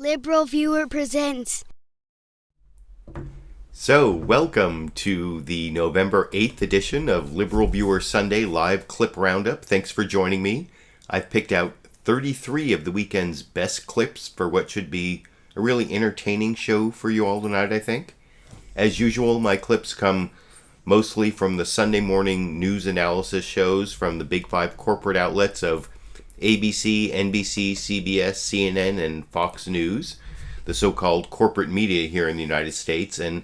LiberalViewer presents. So, welcome to the November 8th edition of LiberalViewer Sunday Live Clip Roundup. Thanks for joining me. I've picked out 33 of the weekend's best clips for what should be a really entertaining show for you all tonight, I think. As usual, my clips come mostly from the Sunday morning news analysis shows from the big five corporate outlets of ABC, NBC, CBS, CNN, and Fox News, the so-called corporate media here in the United States. And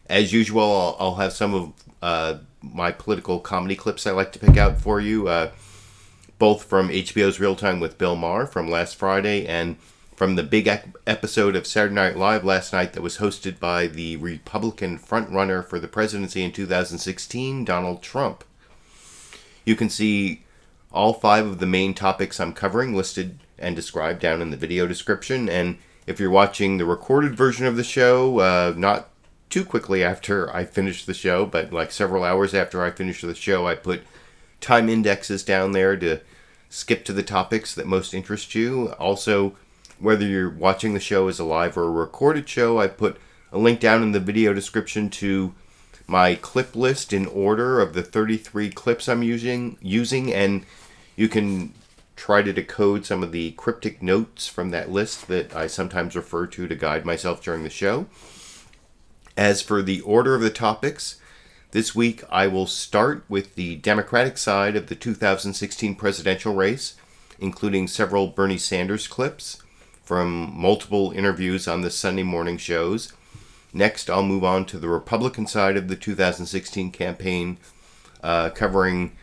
as usual, I'll have some of my political comedy clips I like to pick out for you, both from HBO's Real Time with Bill Maher from last Friday and from the big episode of Saturday Night Live last night that was hosted by the Republican frontrunner for the presidency in 2016, Donald Trump. You can see all 5 of the main topics I'm covering listed and described down in the video description. And if you're watching the recorded version of the show, not too quickly after I finish the show, but like several hours after I finish the show, I put time indexes down there to skip to the topics that most interest you. Also, whether you're watching the show as a live or a recorded show, I put a link down in the video description to my clip list in order of the 33 clips I'm using, and you can try to decode some of the cryptic notes from that list that I sometimes refer to guide myself during the show. As for the order of the topics, this week I will start with the Democratic side of the 2016 presidential race, including several Bernie Sanders clips from multiple interviews on the Sunday morning shows. Next, I'll move on to the Republican side of the 2016 campaign, covering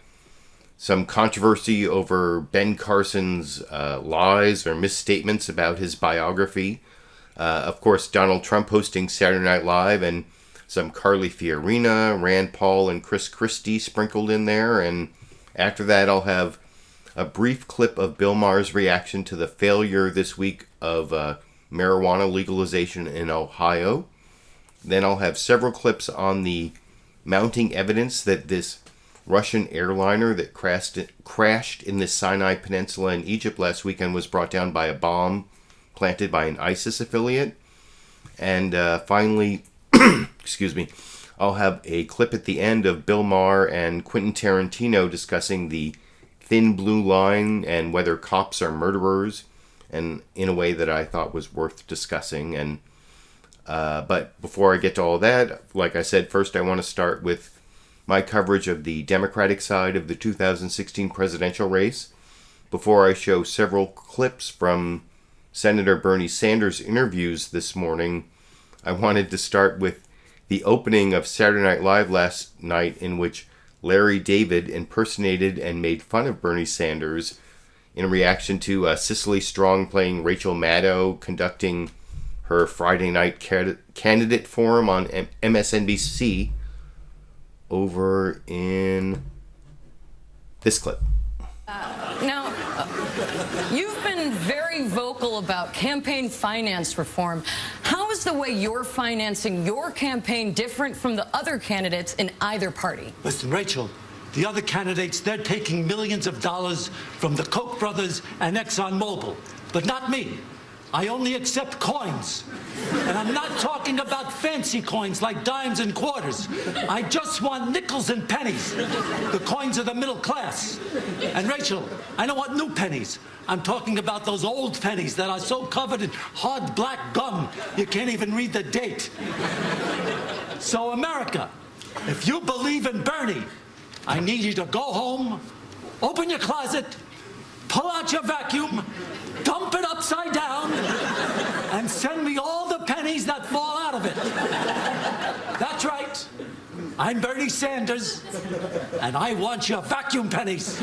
some controversy over Ben Carson's lies or misstatements about his biography. Of course, Donald Trump hosting Saturday Night Live, and some Carly Fiorina, Rand Paul, and Chris Christie sprinkled in there. And after that, I'll have a brief clip of Bill Maher's reaction to the failure this week of marijuana legalization in Ohio. Then I'll have several clips on the mounting evidence that this Russian airliner that crashed in the Sinai Peninsula in Egypt last weekend was brought down by a bomb planted by an ISIS affiliate. And finally, I'll have a clip at the end of Bill Maher and Quentin Tarantino discussing the thin blue line and whether cops are murderers, and in a way that I thought was worth discussing. And but before I get to all that, like I said, first I want to start with my coverage of the Democratic side of the 2016 presidential race. Before I show several clips from Senator Bernie Sanders' interviews this morning, I wanted to start with the opening of Saturday Night Live last night, in which Larry David impersonated and made fun of Bernie Sanders in reaction to Cicely Strong playing Rachel Maddow conducting her Friday night candidate forum on MSNBC over in this clip. Now, you've been very vocal about campaign finance reform. How is the way you're financing your campaign different from the other candidates in either party? Listen, Rachel, the other candidates, they're taking millions of dollars from the Koch brothers and ExxonMobil, but not me. I only accept coins. And I'm not talking about fancy coins like dimes and quarters. I just want nickels and pennies, the coins of the middle class. And Rachel, I don't want new pennies. I'm talking about those old pennies that are so covered in hard black gum you can't even read the date. So America, if you believe in Bernie, I need you to go home, open your closet, pull out your vacuum, dump it upside down, and send me all the pennies that fall out of it. That's right. I'm Bernie Sanders, and I want your vacuum pennies.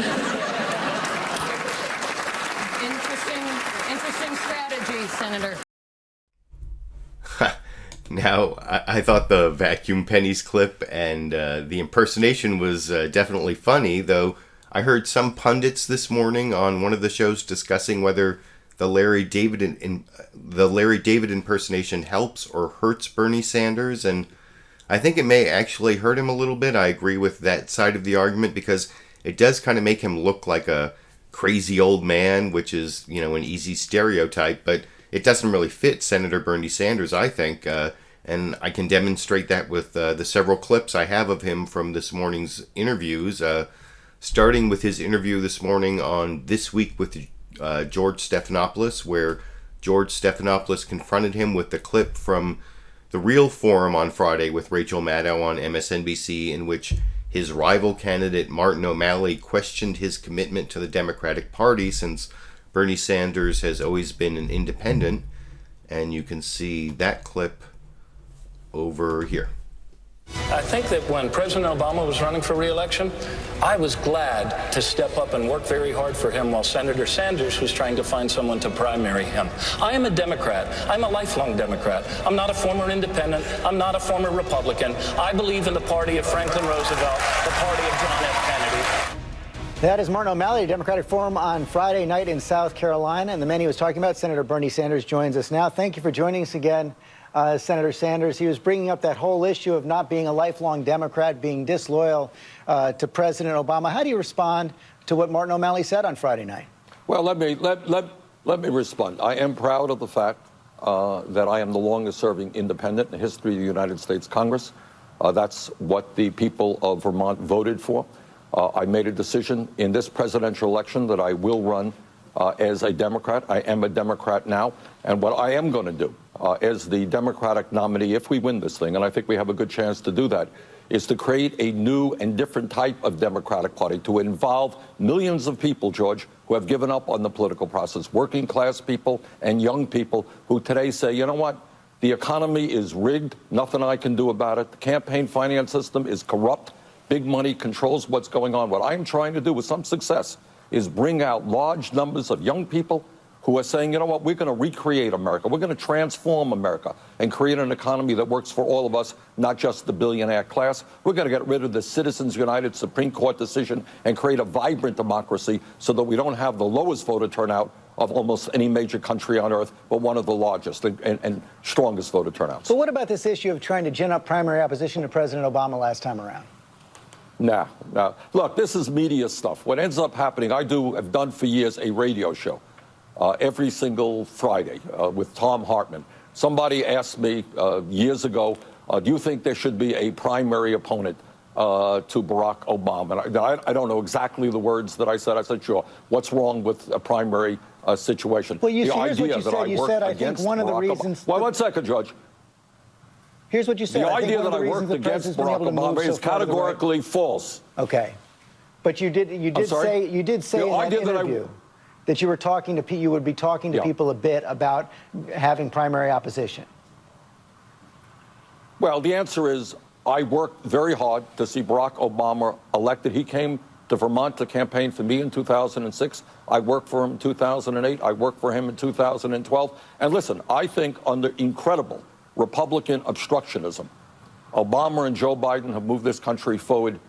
Interesting strategy, Senator. Now, I thought the vacuum pennies clip and the impersonation was definitely funny, though I heard some pundits this morning on one of the shows discussing whether the Larry David impersonation helps or hurts Bernie Sanders, and I think it may actually hurt him a little bit. I agree with that side of the argument because it does kind of make him look like a crazy old man, which is, an easy stereotype, but it doesn't really fit Senator Bernie Sanders, I think. And I can demonstrate that with the several clips I have of him from this morning's interviews, starting with his interview this morning on This Week with George Stephanopoulos, where George Stephanopoulos confronted him with the clip from The Real Forum on Friday with Rachel Maddow on MSNBC, in which his rival candidate Martin O'Malley questioned his commitment to the Democratic Party, since Bernie Sanders has always been an independent. And you can see that clip over here. I think that when President Obama was running for re-election, I was glad to step up and work very hard for him while Senator Sanders was trying to find someone to primary him. I am a Democrat. I'm a lifelong Democrat. I'm not a former independent. I'm not a former Republican. I believe in the party of Franklin Roosevelt, the party of John F. Kennedy. That is Martin O'Malley, Democratic Forum on Friday night in South Carolina. And the man he was talking about, Senator Bernie Sanders, joins us now. Thank you for joining us again. Senator Sanders, he was bringing up that whole issue of not being a lifelong Democrat, being disloyal to President Obama. How do you respond to what Martin O'Malley said on Friday night? Well, let me respond. I am proud of the fact that I am the longest-serving independent in the history of the United States Congress. That's what the people of Vermont voted for. I made a decision in this presidential election that I will run as a Democrat. I am a Democrat now. And what I am going to do as the Democratic nominee, if we win this thing, and I think we have a good chance to do that, is to create a new and different type of Democratic Party to involve millions of people, George, who have given up on the political process, working class people and young people who today say, you know what, the economy is rigged, nothing I can do about it. The campaign finance system is corrupt. Big money controls what's going on. What I am trying to do with some success is bring out large numbers of young people who are saying, you know what, we're going to recreate America. We're going to transform America and create an economy that works for all of us, not just the billionaire class. We're going to get rid of the Citizens United Supreme Court decision and create a vibrant democracy so that we don't have the lowest voter turnout of almost any major country on earth, but one of the largest and strongest voter turnouts. But what about this issue of trying to gin up primary opposition to President Obama last time around? No. Look, this is media stuff. What ends up happening, have done for years a radio show every single Friday with Tom Hartman. Somebody asked me years ago, do you think there should be a primary opponent to Barack Obama? And I don't know exactly the words that I said. I said, sure. What's wrong with a primary situation? Well, here's what you said. You said, I think one of the reasons... Well, one second, Judge. Here's what you said. The idea that I worked against Barack Obama is categorically false. Okay, but you did say in that interview that you were talking to you would be talking to people a bit about having primary opposition. Well, the answer is I worked very hard to see Barack Obama elected. He came to Vermont to campaign for me in 2006. I worked for him in 2008. I worked for him in 2012. And listen, I think under incredible Republican obstructionism, Obama and Joe Biden have moved this country forward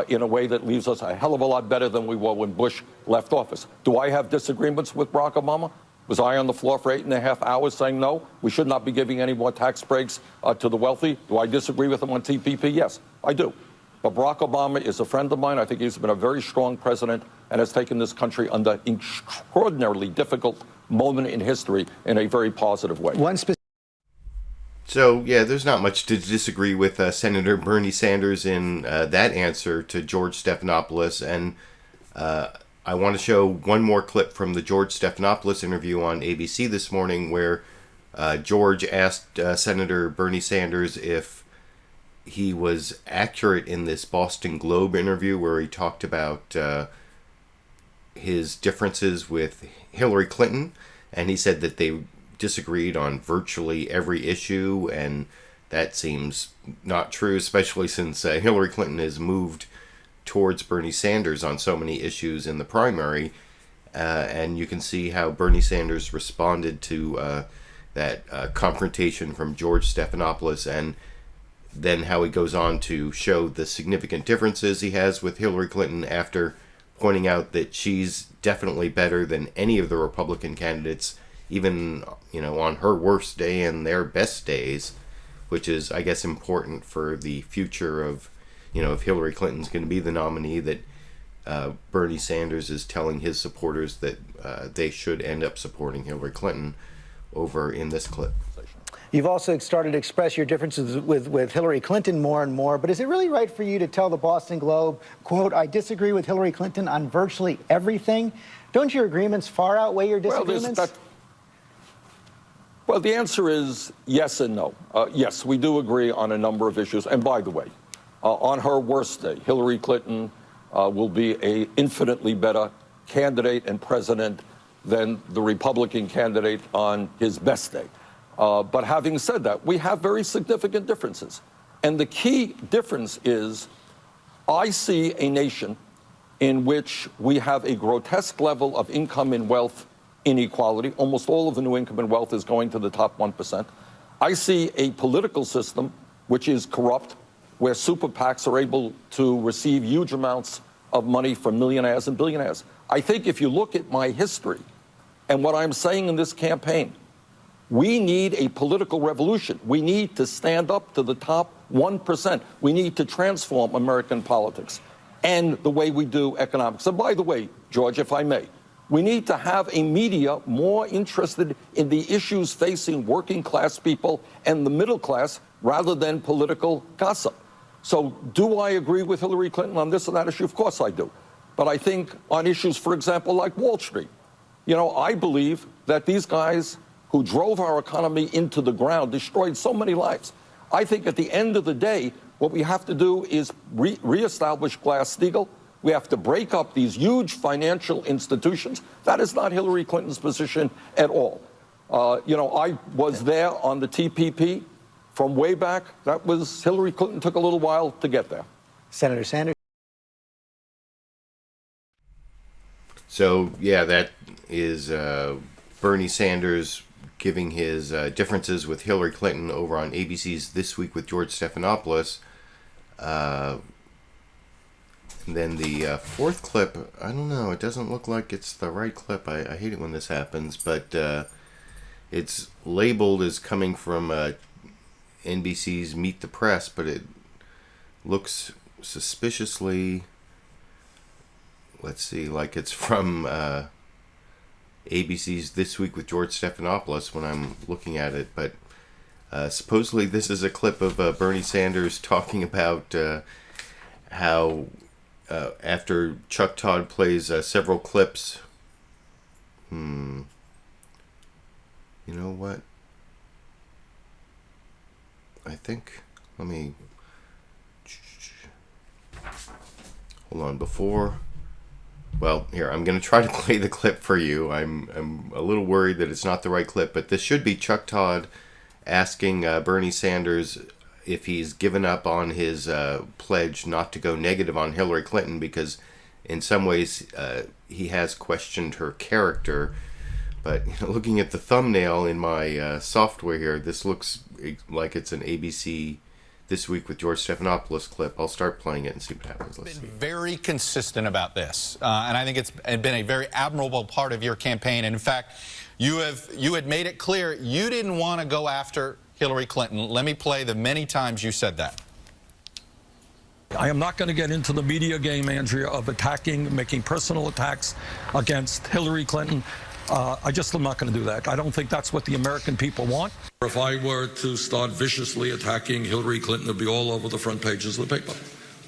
in a way that leaves us a hell of a lot better than we were when Bush left office. Do I have disagreements with Barack Obama? Was I on the floor for 8.5 hours saying no, we should not be giving any more tax breaks to the wealthy? Do I disagree with him on TPP? Yes, I do. But Barack Obama is a friend of mine. I think he's been a very strong president and has taken this country under extraordinarily difficult moment in history in a very positive way. So, yeah, there's not much to disagree with Senator Bernie Sanders in that answer to George Stephanopoulos. And I want to show one more clip from the George Stephanopoulos interview on ABC this morning, where George asked Senator Bernie Sanders if he was accurate in this Boston Globe interview where he talked about his differences with Hillary Clinton. And he said that they disagreed on virtually every issue, and that seems not true, especially since Hillary Clinton has moved towards Bernie Sanders on so many issues in the primary, and you can see how Bernie Sanders responded to that confrontation from George Stephanopoulos, and then how he goes on to show the significant differences he has with Hillary Clinton after pointing out that she's definitely better than any of the Republican candidates, even, on her worst day and their best days, which is, I guess, important for the future of, if Hillary Clinton's going to be the nominee, that Bernie Sanders is telling his supporters that they should end up supporting Hillary Clinton, over in this clip. You've also started to express your differences with Hillary Clinton more and more, but is it really right for you to tell the Boston Globe, quote, I disagree with Hillary Clinton on virtually everything? Don't your agreements far outweigh your disagreements? Well, the answer is yes and no. Yes, we do agree on a number of issues. And by the way, on her worst day, Hillary Clinton will be an infinitely better candidate and president than the Republican candidate on his best day. But having said that, we have very significant differences. And the key difference is I see a nation in which we have a grotesque level of income and wealth inequality. Almost all of the new income and wealth is going to the top 1%. I see a political system which is corrupt, where super PACs are able to receive huge amounts of money from millionaires and billionaires. I think if you look at my history and what I'm saying in this campaign, we need a political revolution. We need to stand up to the top 1%. We need to transform American politics and the way we do economics. And by the way, George, if I may, we need to have a media more interested in the issues facing working class people and the middle class rather than political gossip. So do I agree with Hillary Clinton on this or that issue? Of course I do. But I think on issues, for example, like Wall Street, you know, I believe that these guys who drove our economy into the ground destroyed so many lives. I think at the end of the day, what we have to do is reestablish Glass-Steagall. We have to break up these huge financial institutions. That is not Hillary Clinton's position at all. You know, I was there on the TPP from way back. That was Hillary Clinton took a little while to get there. Senator Sanders. So, yeah, that is Bernie Sanders giving his differences with Hillary Clinton over on ABC's This Week with George Stephanopoulos. And then the fourth clip, I don't know, it doesn't look like it's the right clip. I hate it when this happens, but it's labeled as coming from NBC's Meet the Press, but it looks suspiciously, let's see, like it's from ABC's This Week with George Stephanopoulos when I'm looking at it. But supposedly this is a clip of Bernie Sanders talking about how after Chuck Todd plays several clips, you know what? I think, let me, hold on, before, well, here, I'm going to try to play the clip for you. I'm a little worried that it's not the right clip, but this should be Chuck Todd asking Bernie Sanders if he's given up on his pledge not to go negative on Hillary Clinton, because in some ways he has questioned her character. But you know, looking at the thumbnail in my software here, this looks like it's an ABC This Week with George Stephanopoulos clip. I'll start playing it and see what happens. Let's see. Very consistent about this, and I think it's been a very admirable part of your campaign. And in fact, you had made it clear you didn't want to go after Hillary Clinton. Let me play the many times you said that. I am not going to get into the media game, Andrea, of attacking, making personal attacks against Hillary Clinton. I just am not going to do that. I don't think that's what the American people want. If I were to start viciously attacking Hillary Clinton, it would be all over the front pages of the paper.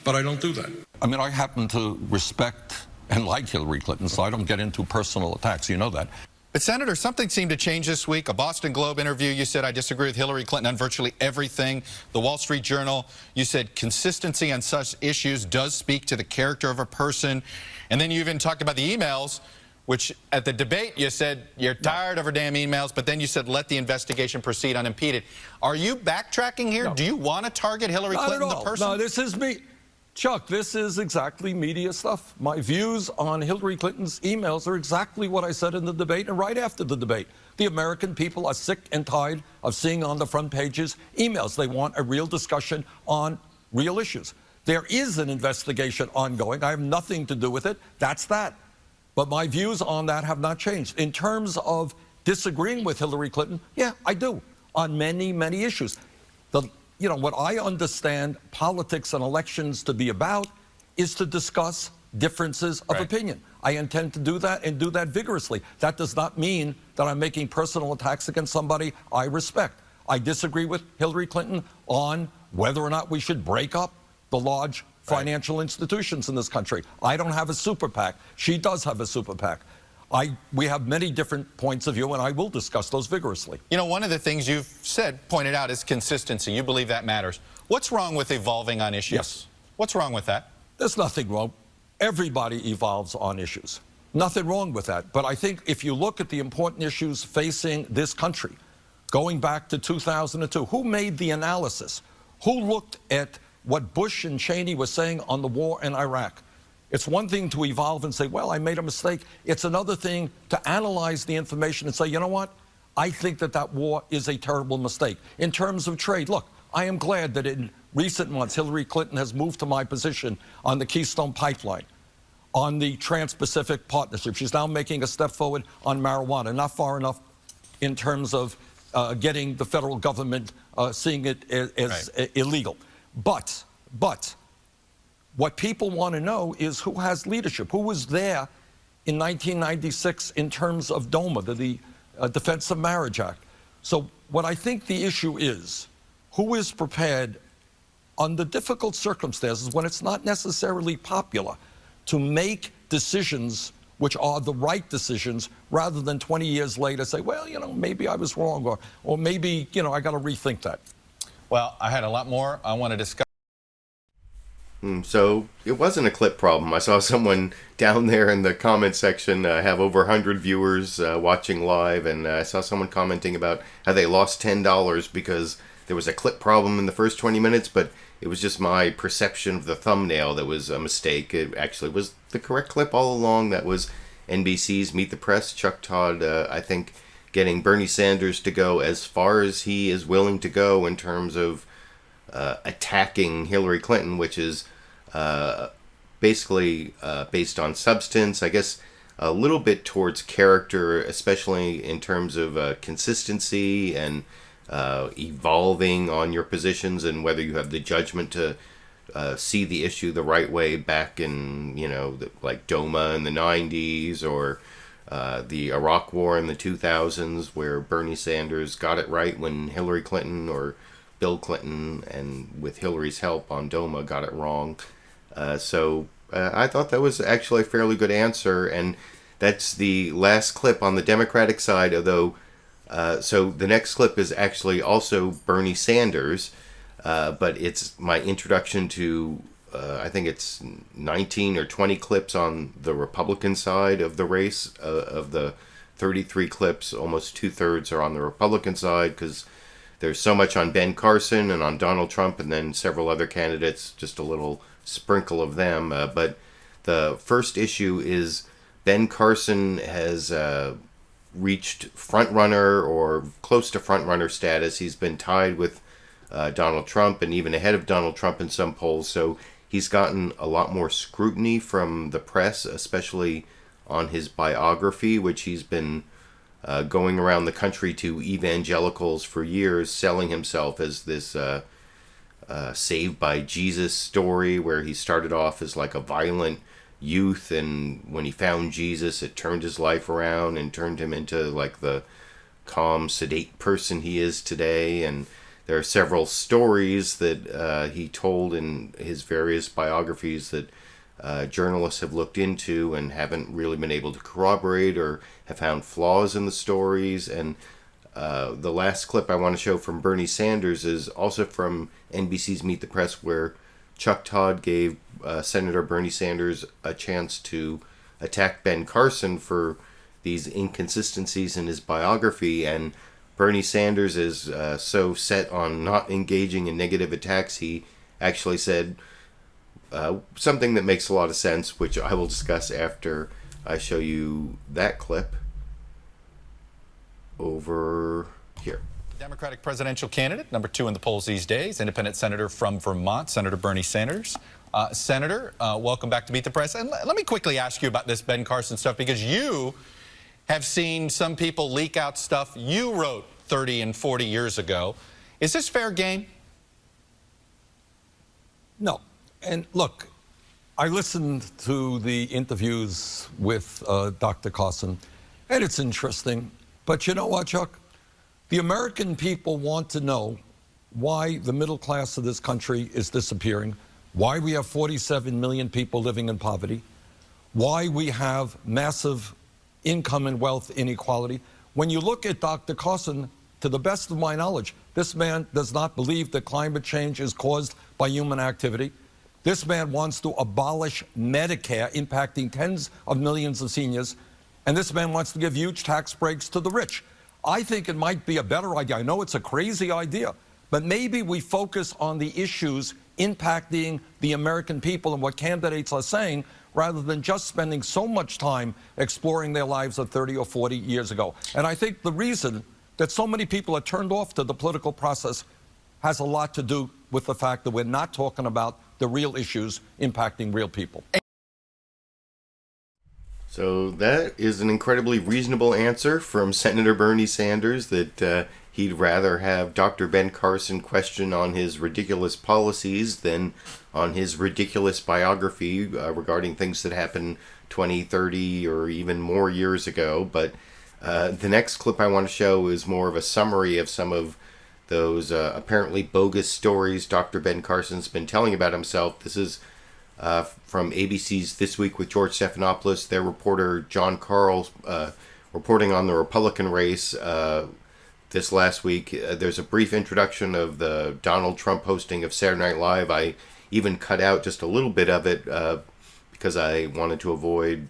But I don't do that. I mean, I happen to respect and like Hillary Clinton, so I don't get into personal attacks. You know that. But, Senator, something seemed to change this week. A Boston Globe interview, you said, I disagree with Hillary Clinton on virtually everything. The Wall Street Journal, you said consistency on such issues does speak to the character of a person. And then you even talked about the emails, which at the debate you said you're tired of her damn emails, but then you said let the investigation proceed unimpeded. Are you backtracking here? No. Do you want to target Hillary Clinton, the person? No, this is me. Chuck, this is exactly media stuff. My views on Hillary Clinton's emails are exactly what I said in the debate and right after the debate. The American people are sick and tired of seeing on the front pages emails. They want a real discussion on real issues. There is an investigation ongoing. I have nothing to do with it. That's that. But my views on that have not changed. In terms of disagreeing with Hillary Clinton, yeah, I do, on many, many issues. You know, what I understand politics and elections to be about is to discuss differences of opinion. I intend to do that and do that vigorously. That does not mean that I'm making personal attacks against somebody I respect. I disagree with Hillary Clinton on whether or not we should break up the large financial institutions in this country. I don't have a super PAC. She does have a super PAC. We have many different points of view, and I will discuss those vigorously. You know, one of the things you've pointed out is consistency. You believe that matters. What's wrong with evolving on issues? Yes. What's wrong with that? There's nothing wrong. Everybody evolves on issues. Nothing wrong with that. But I think if you look at the important issues facing this country, going back to 2002, who made the analysis? Who looked at what Bush and Cheney were saying on the war in Iraq? It's one thing to evolve and say, well, I made a mistake. It's another thing to analyze the information and say, you know what? I think that that war is a terrible mistake. In terms of trade, look, I am glad that in recent months, Hillary Clinton has moved to my position on the Keystone Pipeline, on the Trans-Pacific Partnership. She's now making a step forward on marijuana, not far enough in terms of getting the federal government seeing it as illegal. But what people want to know is who has leadership, who was there in 1996 in terms of DOMA, the Defense of Marriage Act. So what I think the issue is, who is prepared under difficult circumstances when it's not necessarily popular to make decisions which are the right decisions rather than 20 years later say, well, you know, maybe I was wrong or maybe, you know, I got to rethink that. Well, I had a lot more I want to discuss. So it wasn't a clip problem. I saw someone down there in the comment section have over 100 viewers watching live, and I saw someone commenting about how they lost $10 because there was a clip problem in the first 20 minutes, but it was just my perception of the thumbnail that was a mistake. It actually was the correct clip all along. That was NBC's Meet the Press. Chuck Todd, I think, getting Bernie Sanders to go as far as he is willing to go in terms of attacking Hillary Clinton, which is basically based on substance, I guess a little bit towards character, especially in terms of consistency and evolving on your positions and whether you have the judgment to see the issue the right way back in, you know, like DOMA in the 90s or the Iraq War in the 2000s, where Bernie Sanders got it right when Hillary Clinton or Bill Clinton, and with Hillary's help on DOMA, got it wrong. So I thought that was actually a fairly good answer, and that's the last clip on the Democratic side, although so the next clip is actually also Bernie Sanders, but it's my introduction to, I think it's 19 or 20 clips on the Republican side of the race. Of the 33 clips, almost 2/3 are on the Republican side, because there's so much on Ben Carson and on Donald Trump and then several other candidates, just a little sprinkle of them. But the first issue is Ben Carson has reached frontrunner or close to frontrunner status. He's been tied with Donald Trump and even ahead of Donald Trump in some polls. So he's gotten a lot more scrutiny from the press, especially on his biography, which he's been going around the country to evangelicals for years, selling himself as this saved by Jesus story, where he started off as like a violent youth, and when he found Jesus, it turned his life around and turned him into like the calm, sedate person he is today. And there are several stories that he told in his various biographies that journalists have looked into and haven't really been able to corroborate or have found flaws in the stories. And the last clip I want to show from Bernie Sanders is also from NBC's Meet the Press, where Chuck Todd gave Senator Bernie Sanders a chance to attack Ben Carson for these inconsistencies in his biography. And Bernie Sanders is so set on not engaging in negative attacks, he actually said something that makes a lot of sense, which I will discuss after I show you that clip over here. Democratic presidential candidate, number 2 in the polls these days, independent senator from Vermont, Senator Bernie Sanders. Senator, welcome back to Meet the Press. And let me quickly ask you about this Ben Carson stuff, because you have seen some people leak out stuff you wrote 30 and 40 years ago. Is this fair game? No. And look, I listened to the interviews with Dr. Carson, and it's interesting. But you know what, Chuck? The American people want to know why the middle class of this country is disappearing, why we have 47 million people living in poverty, why we have massive income and wealth inequality. When you look at Dr. Carson, to the best of my knowledge, this man does not believe that climate change is caused by human activity. This man wants to abolish Medicare, impacting tens of millions of seniors. And this man wants to give huge tax breaks to the rich. I think it might be a better idea. I know it's a crazy idea, but maybe we focus on the issues impacting the American people and what candidates are saying, rather than just spending so much time exploring their lives of 30 or 40 years ago. And I think the reason that so many people are turned off to the political process has a lot to do with the fact that we're not talking about the real issues impacting real people. So that is an incredibly reasonable answer from Senator Bernie Sanders, that he'd rather have Dr. Ben Carson question on his ridiculous policies than on his ridiculous biography regarding things that happened 20, 30, or even more years ago. But the next clip I want to show is more of a summary of some of those apparently bogus stories Dr. Ben Carson's been telling about himself. This is from ABC's This Week with George Stephanopoulos. Their reporter John Carl reporting on the Republican race this last week. There's a brief introduction of the Donald Trump hosting of Saturday Night Live. I even cut out just a little bit of it because I wanted to avoid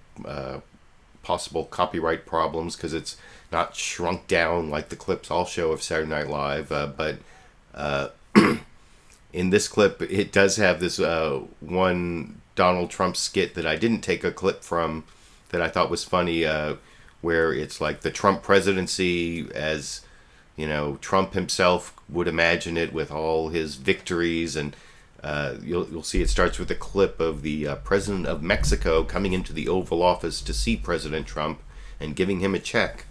possible copyright problems, because it's not shrunk down like the clips I'll show of Saturday Night Live. But in this clip, it does have this one Donald Trump skit that I didn't take a clip from that I thought was funny, where it's like the Trump presidency as, you know, Trump himself would imagine it, with all his victories. And you'll see it starts with a clip of the president of Mexico coming into the Oval Office to see President Trump and giving him a check.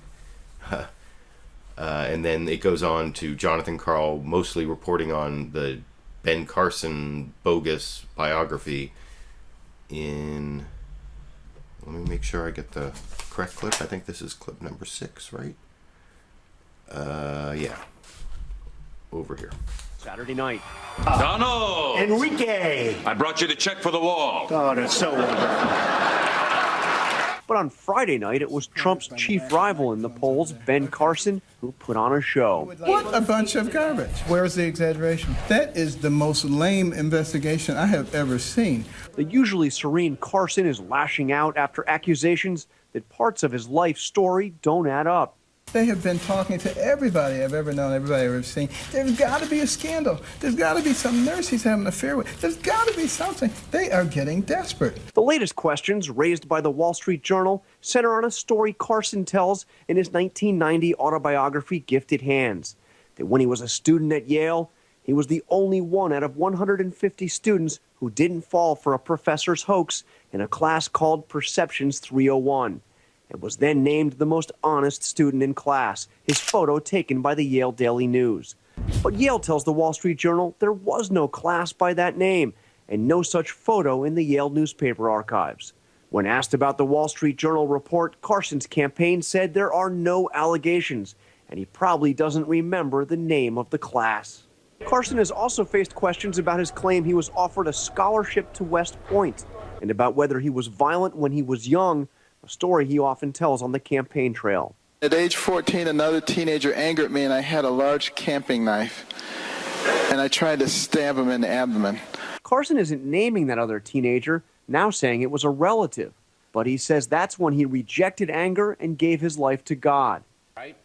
And then it goes on to Jonathan Karl mostly reporting on the Ben Carson bogus biography in... Let me make sure I get the correct clip. I think this is clip number 6, right? Yeah. Over here. Saturday night. Donald! Enrique! I brought you the check for the wall. Oh, that's so wonderful. But on Friday night, it was Trump's chief rival in the polls, Ben Carson, who put on a show. What a bunch of garbage. Where's the exaggeration? That is the most lame investigation I have ever seen. The usually serene Carson is lashing out after accusations that parts of his life story don't add up. They have been talking to everybody I've ever known, everybody I've ever seen. There's got to be a scandal. There's got to be some nurse he's having an affair with. There's got to be something. They are getting desperate. The latest questions raised by the Wall Street Journal center on a story Carson tells in his 1990 autobiography, Gifted Hands, that when he was a student at Yale, he was the only one out of 150 students who didn't fall for a professor's hoax in a class called Perceptions 301. And was then named the most honest student in class, his photo taken by the Yale Daily News. But Yale tells the Wall Street Journal there was no class by that name and no such photo in the Yale newspaper archives. When asked about the Wall Street Journal report, Carson's campaign said there are no allegations, and he probably doesn't remember the name of the class. Carson has also faced questions about his claim he was offered a scholarship to West Point and about whether he was violent when he was young, a story he often tells on the campaign trail. At age 14, another teenager angered me, and I had a large camping knife, and I tried to stab him in the abdomen. Carson isn't naming that other teenager, now saying it was a relative, but he says that's when he rejected anger and gave his life to God.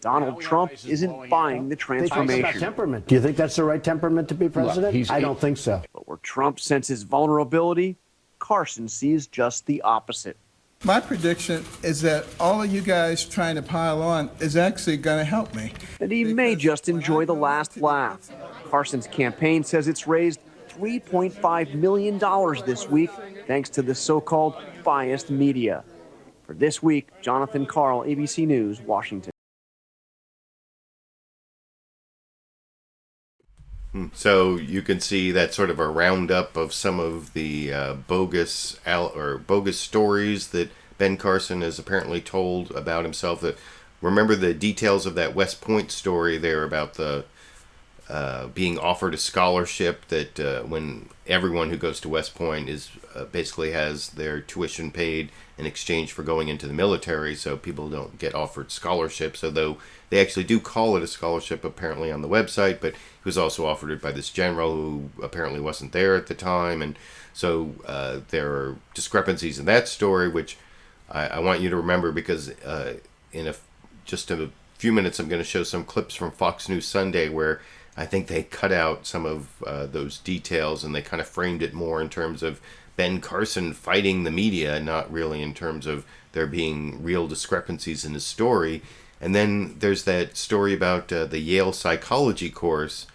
Donald Trump isn't buying the transformation. Temperament. Do you think that's the right temperament to be president? I don't think so. But where Trump senses vulnerability, Carson sees just the opposite. My prediction is that all of you guys trying to pile on is actually going to help me. And he may just enjoy the last laugh. Carson's campaign says it's raised $3.5 million this week, thanks to the so-called biased media. For This Week, Jonathan Karl, ABC News, Washington. So you can see that sort of a roundup of some of the bogus stories that Ben Carson has apparently told about himself. That remember the details of that West Point story there about the being offered a scholarship that when everyone who goes to West Point is basically has their tuition paid in exchange for going into the military, so people don't get offered scholarships, although they actually do call it a scholarship apparently on the website, but he was also offered it by this general who apparently wasn't there at the time, and so there are discrepancies in that story, which I want you to remember, because in just a few minutes I'm going to show some clips from Fox News Sunday where I think they cut out some of those details and they kind of framed it more in terms of Ben Carson fighting the media, not really in terms of there being real discrepancies in his story. And then there's that story about the Yale psychology course.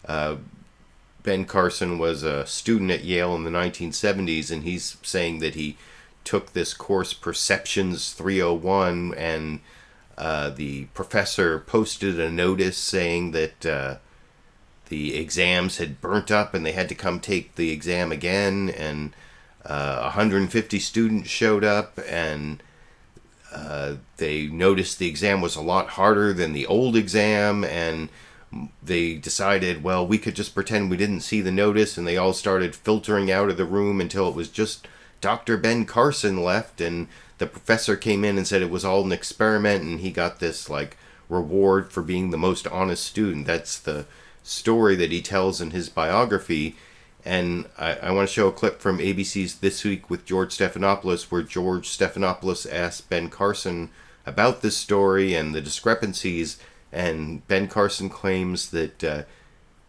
Ben Carson was a student at Yale in the 1970s, and he's saying that he took this course Perceptions 301, and the professor posted a notice saying that the exams had burnt up and they had to come take the exam again, and 150 students showed up, and they noticed the exam was a lot harder than the old exam, and they decided, well, we could just pretend we didn't see the notice, and they all started filtering out of the room until it was just Dr. Ben Carson left, and the professor came in and said it was all an experiment, and he got this reward for being the most honest student. That's the story that he tells in his biography. And I want to show a clip from ABC's This Week with George Stephanopoulos, where George Stephanopoulos asked Ben Carson about this story and the discrepancies, and Ben Carson claims that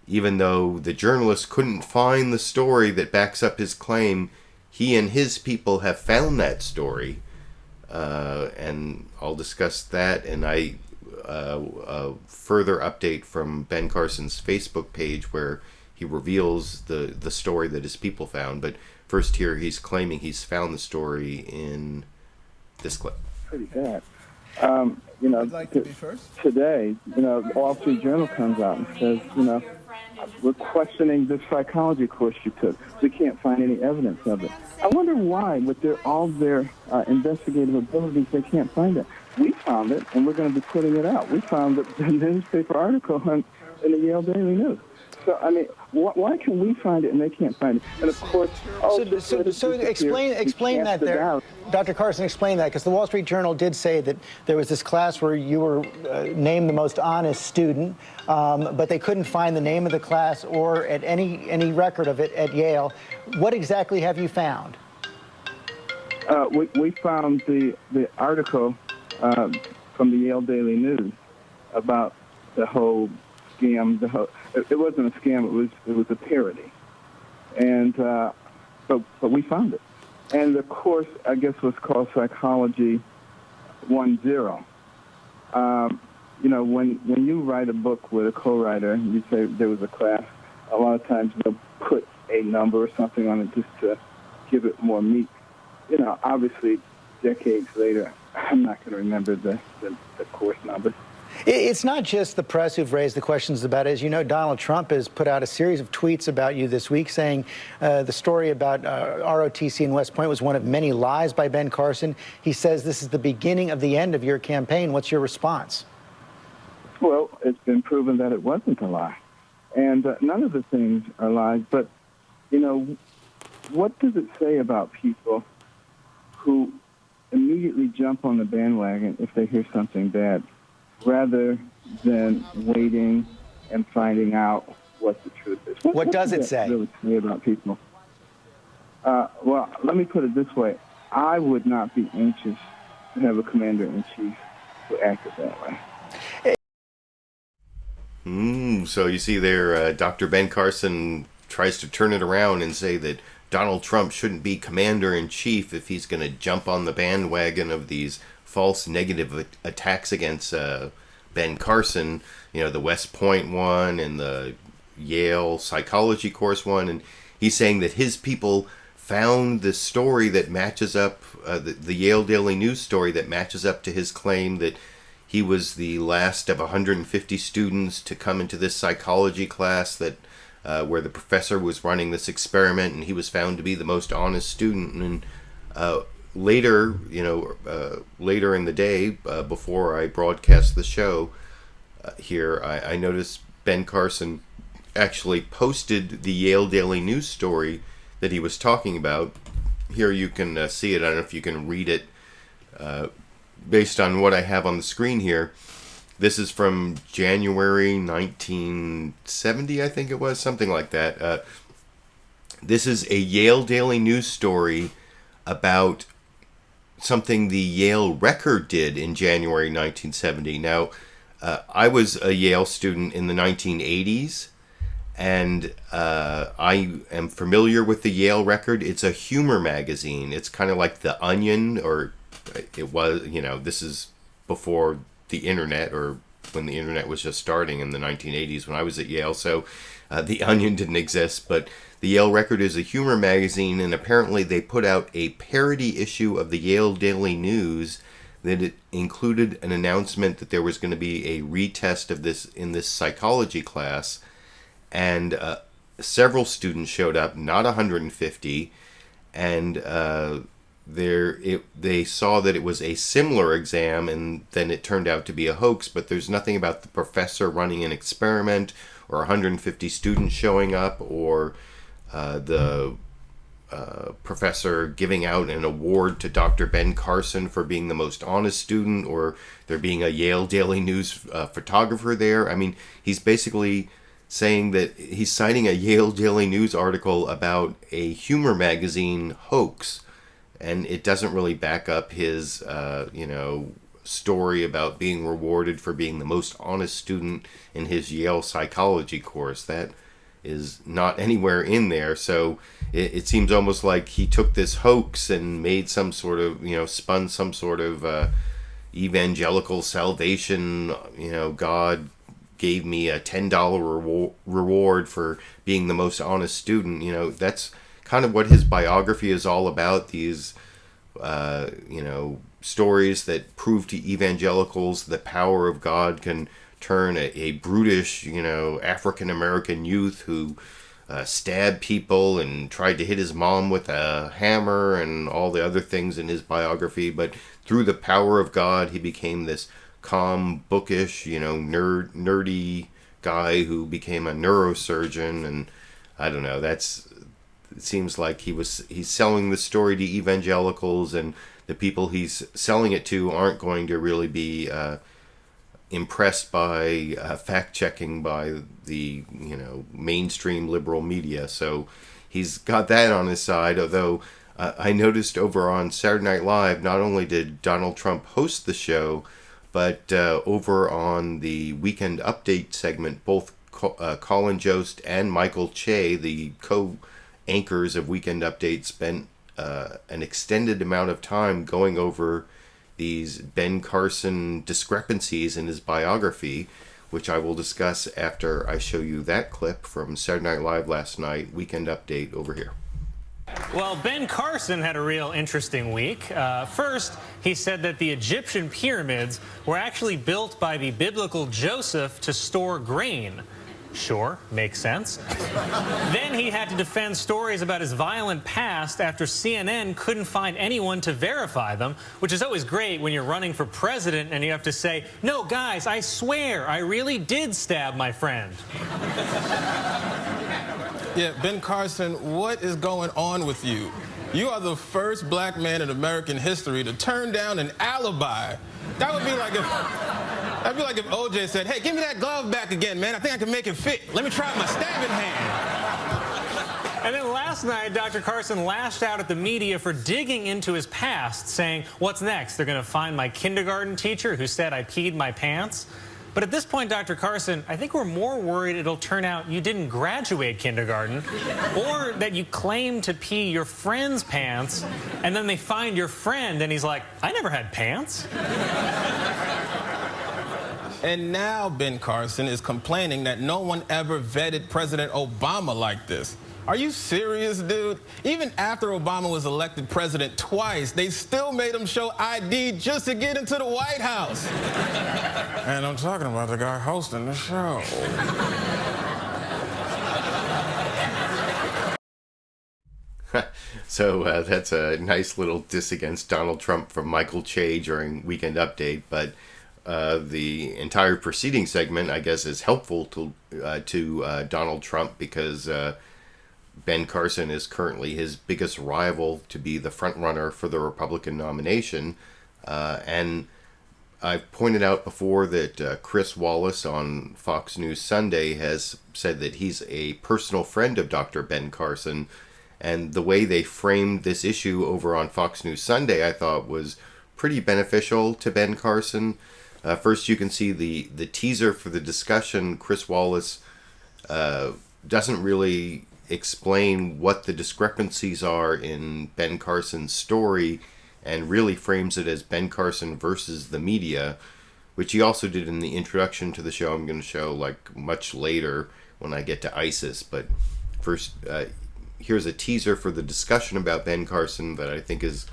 even though the journalist couldn't find the story that backs up his claim, he and his people have found that story. And I'll discuss that, and a further update from Ben Carson's Facebook page where he reveals the story that his people found. But first here, he's claiming he's found the story in this clip. Pretty bad. Today, the Wall Street Journal comes out and says, we're questioning this psychology course you took. We can't find any evidence of it. I wonder why, with all their investigative abilities, they can't find it. We found it, and we're going to be putting it out. We found the newspaper article in the Yale Daily News. So, why can we find it and they can't find it? And of course, so explain that there, Dr. Carson. Explain that, because the Wall Street Journal did say that there was this class where you were named the most honest student, but they couldn't find the name of the class or at any record of it at Yale. What exactly have you found? We found the article from the Yale Daily News about the whole scam. It wasn't a scam. It was a parody, and but we found it. And the course, I guess, was called Psychology 10. When you write a book with a co-writer, you say there was a class. A lot of times they'll put a number or something on it just to give it more meat. Obviously, decades later, I'm not going to remember the course number. It's not just the press who've raised the questions about it. As you know, Donald Trump has put out a series of tweets about you this week saying the story about ROTC in West Point was one of many lies by Ben Carson. He says this is the beginning of the end of your campaign. What's your response? Well, it's been proven that it wasn't a lie. And none of the things are lies. But, what does it say about people who immediately jump on the bandwagon if they hear something bad, rather than waiting and finding out what the truth is? What does it say? Really say about people? Well, let me put it this way. I would not be anxious to have a commander-in-chief who acted that way. So you see there, Dr. Ben Carson tries to turn it around and say that Donald Trump shouldn't be commander-in-chief if he's going to jump on the bandwagon of these false negative attacks against Ben Carson, the West Point one and the Yale psychology course one. And he's saying that his people found the story that matches up, the Yale Daily News story that matches up to his claim that he was the last of 150 students to come into this psychology class that where the professor was running this experiment, and he was found to be the most honest student. And later, later in the day, before I broadcast the show here, I noticed Ben Carson actually posted the Yale Daily News story that he was talking about. Here you can see it. I don't know if you can read it based on what I have on the screen here. This is from January 1970, I think it was, something like that. This is a Yale Daily News story about something the Yale Record did in January 1970. Now, I was a Yale student in the 1980s, and I am familiar with the Yale Record. It's a humor magazine. It's kind of like The Onion, or it was, this is before the internet, or when the internet was just starting in the 1980s when I was at Yale. So The Onion didn't exist, but the Yale Record is a humor magazine, and apparently they put out a parody issue of the Yale Daily News that it included an announcement that there was going to be a retest of this in this psychology class, and several students showed up, not 150, and they saw that it was a similar exam, and then it turned out to be a hoax. But there's nothing about the professor running an experiment, or 150 students showing up, or the professor giving out an award to Dr. Ben Carson for being the most honest student, or there being a Yale Daily News photographer there. I mean, he's basically saying that he's citing a Yale Daily News article about a humor magazine hoax, and it doesn't really back up his, story about being rewarded for being the most honest student in his Yale psychology course. That is not anywhere in there. So it seems almost like he took this hoax and made some sort of, spun some sort of evangelical salvation, God gave me a $10 reward for being the most honest student. That's kind of what his biography is all about. These, stories that prove to evangelicals the power of God can turn a brutish, African-American youth who stabbed people and tried to hit his mom with a hammer and all the other things in his biography. But through the power of God, he became this calm, bookish, nerdy guy who became a neurosurgeon. And I don't know, it seems like he's selling the story to evangelicals, and the people he's selling it to aren't going to really be impressed by fact-checking by the mainstream liberal media. So he's got that on his side. Although I noticed over on Saturday Night Live, not only did Donald Trump host the show, but over on the Weekend Update segment, both Colin Jost and Michael Che, the co-anchors of Weekend Update, spent an extended amount of time going over these Ben Carson discrepancies in his biography, which I will discuss after I show you that clip from Saturday Night Live last night. Weekend Update over here. Well, Ben Carson had a real interesting week. First, he said that the Egyptian pyramids were actually built by the biblical Joseph to store grain. Sure, makes sense. Then he had to defend stories about his violent past after CNN couldn't find anyone to verify them, which is always great when you're running for president and you have to say, no, guys, I swear, I really did stab my friend. Yeah, Ben Carson, what is going on with you? You are the first black man in American history to turn down an alibi. That would be like if OJ said, hey, give me that glove back again, man. I think I can make it fit. Let me try my stabbing hand. And then last night, Dr. Carson lashed out at the media for digging into his past, saying, what's next? They're going to find my kindergarten teacher who said I peed my pants? But at this point, Dr. Carson, I think we're more worried it'll turn out you didn't graduate kindergarten, or that you claim to pee your friend's pants, and then they find your friend, and he's like, I never had pants. And now Ben Carson is complaining that no one ever vetted President Obama like this. Are you serious, dude? Even after Obama was elected president twice, they still made him show ID just to get into the White House. And I'm talking about the guy hosting the show. So that's a nice little diss against Donald Trump from Michael Che during Weekend Update, but the entire preceding segment, I guess, is helpful to Donald Trump because Ben Carson is currently his biggest rival to be the frontrunner for the Republican nomination. And I've pointed out before that Chris Wallace on Fox News Sunday has said that he's a personal friend of Dr. Ben Carson. And the way they framed this issue over on Fox News Sunday, I thought was pretty beneficial to Ben Carson. First, you can see the teaser for the discussion. Chris Wallace doesn't really explain what the discrepancies are in Ben Carson's story and really frames it as Ben Carson versus the media, which he also did in the introduction to the show. I'm going to show like much later when I get to ISIS. But first, here's a teaser for the discussion about Ben Carson that I think is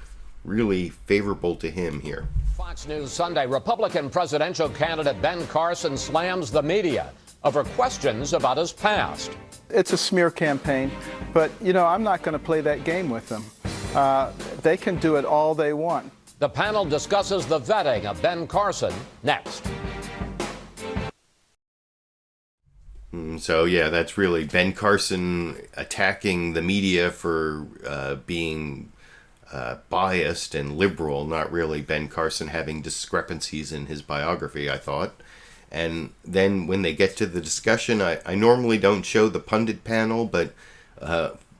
really favorable to him here. Fox News Sunday, Republican presidential candidate Ben Carson slams the media over questions about his past. It's a smear campaign, but, you know, I'm not going to play that game with them. They can do it all they want. The panel discusses the vetting of Ben Carson next. So, yeah, that's really Ben Carson attacking the media for being biased and liberal, not really Ben Carson having discrepancies in his biography, I thought. And then when they get to the discussion, I normally don't show the pundit panel, but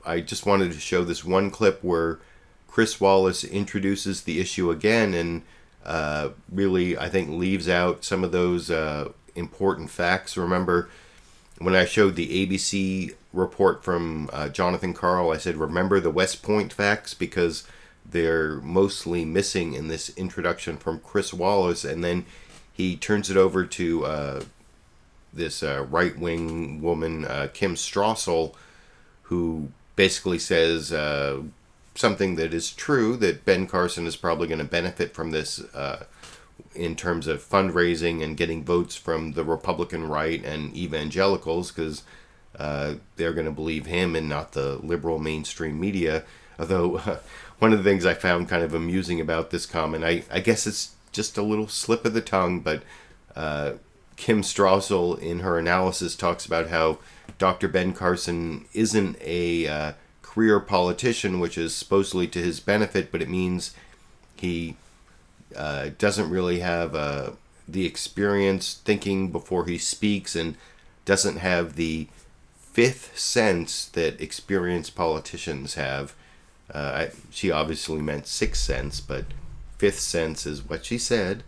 I just wanted to show this one clip where Chris Wallace introduces the issue again and really, I think, leaves out some of those important facts. Remember, when I showed the ABC report from Jonathan Karl, I said, remember the West Point facts, because they're mostly missing in this introduction from Chris Wallace. And then he turns it over to this right-wing woman, Kim Strassel, who basically says something that is true, that Ben Carson is probably going to benefit from this in terms of fundraising and getting votes from the Republican right and evangelicals, because they're going to believe him and not the liberal mainstream media. Although one of the things I found kind of amusing about this comment, I guess it's just a little slip of the tongue, but Kim Strassel in her analysis talks about how Dr. Ben Carson isn't a career politician, which is supposedly to his benefit, but it means he doesn't really have the experience thinking before he speaks and doesn't have the fifth sense that experienced politicians have. She obviously meant sixth sense, but fifth sense is what she said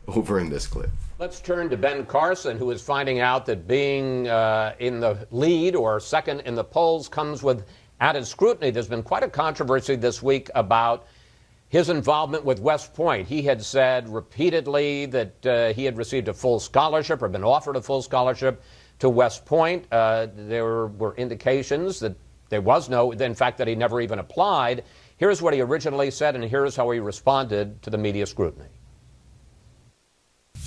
over in this clip. Let's turn to Ben Carson, who is finding out that being in the lead or second in the polls comes with added scrutiny. There's been quite a controversy this week about his involvement with West Point. He had said repeatedly that he had received a full scholarship or been offered a full scholarship to West Point. There were indications that there was no, in fact, that he never even applied. Here's what he originally said, and here's how he responded to the media scrutiny.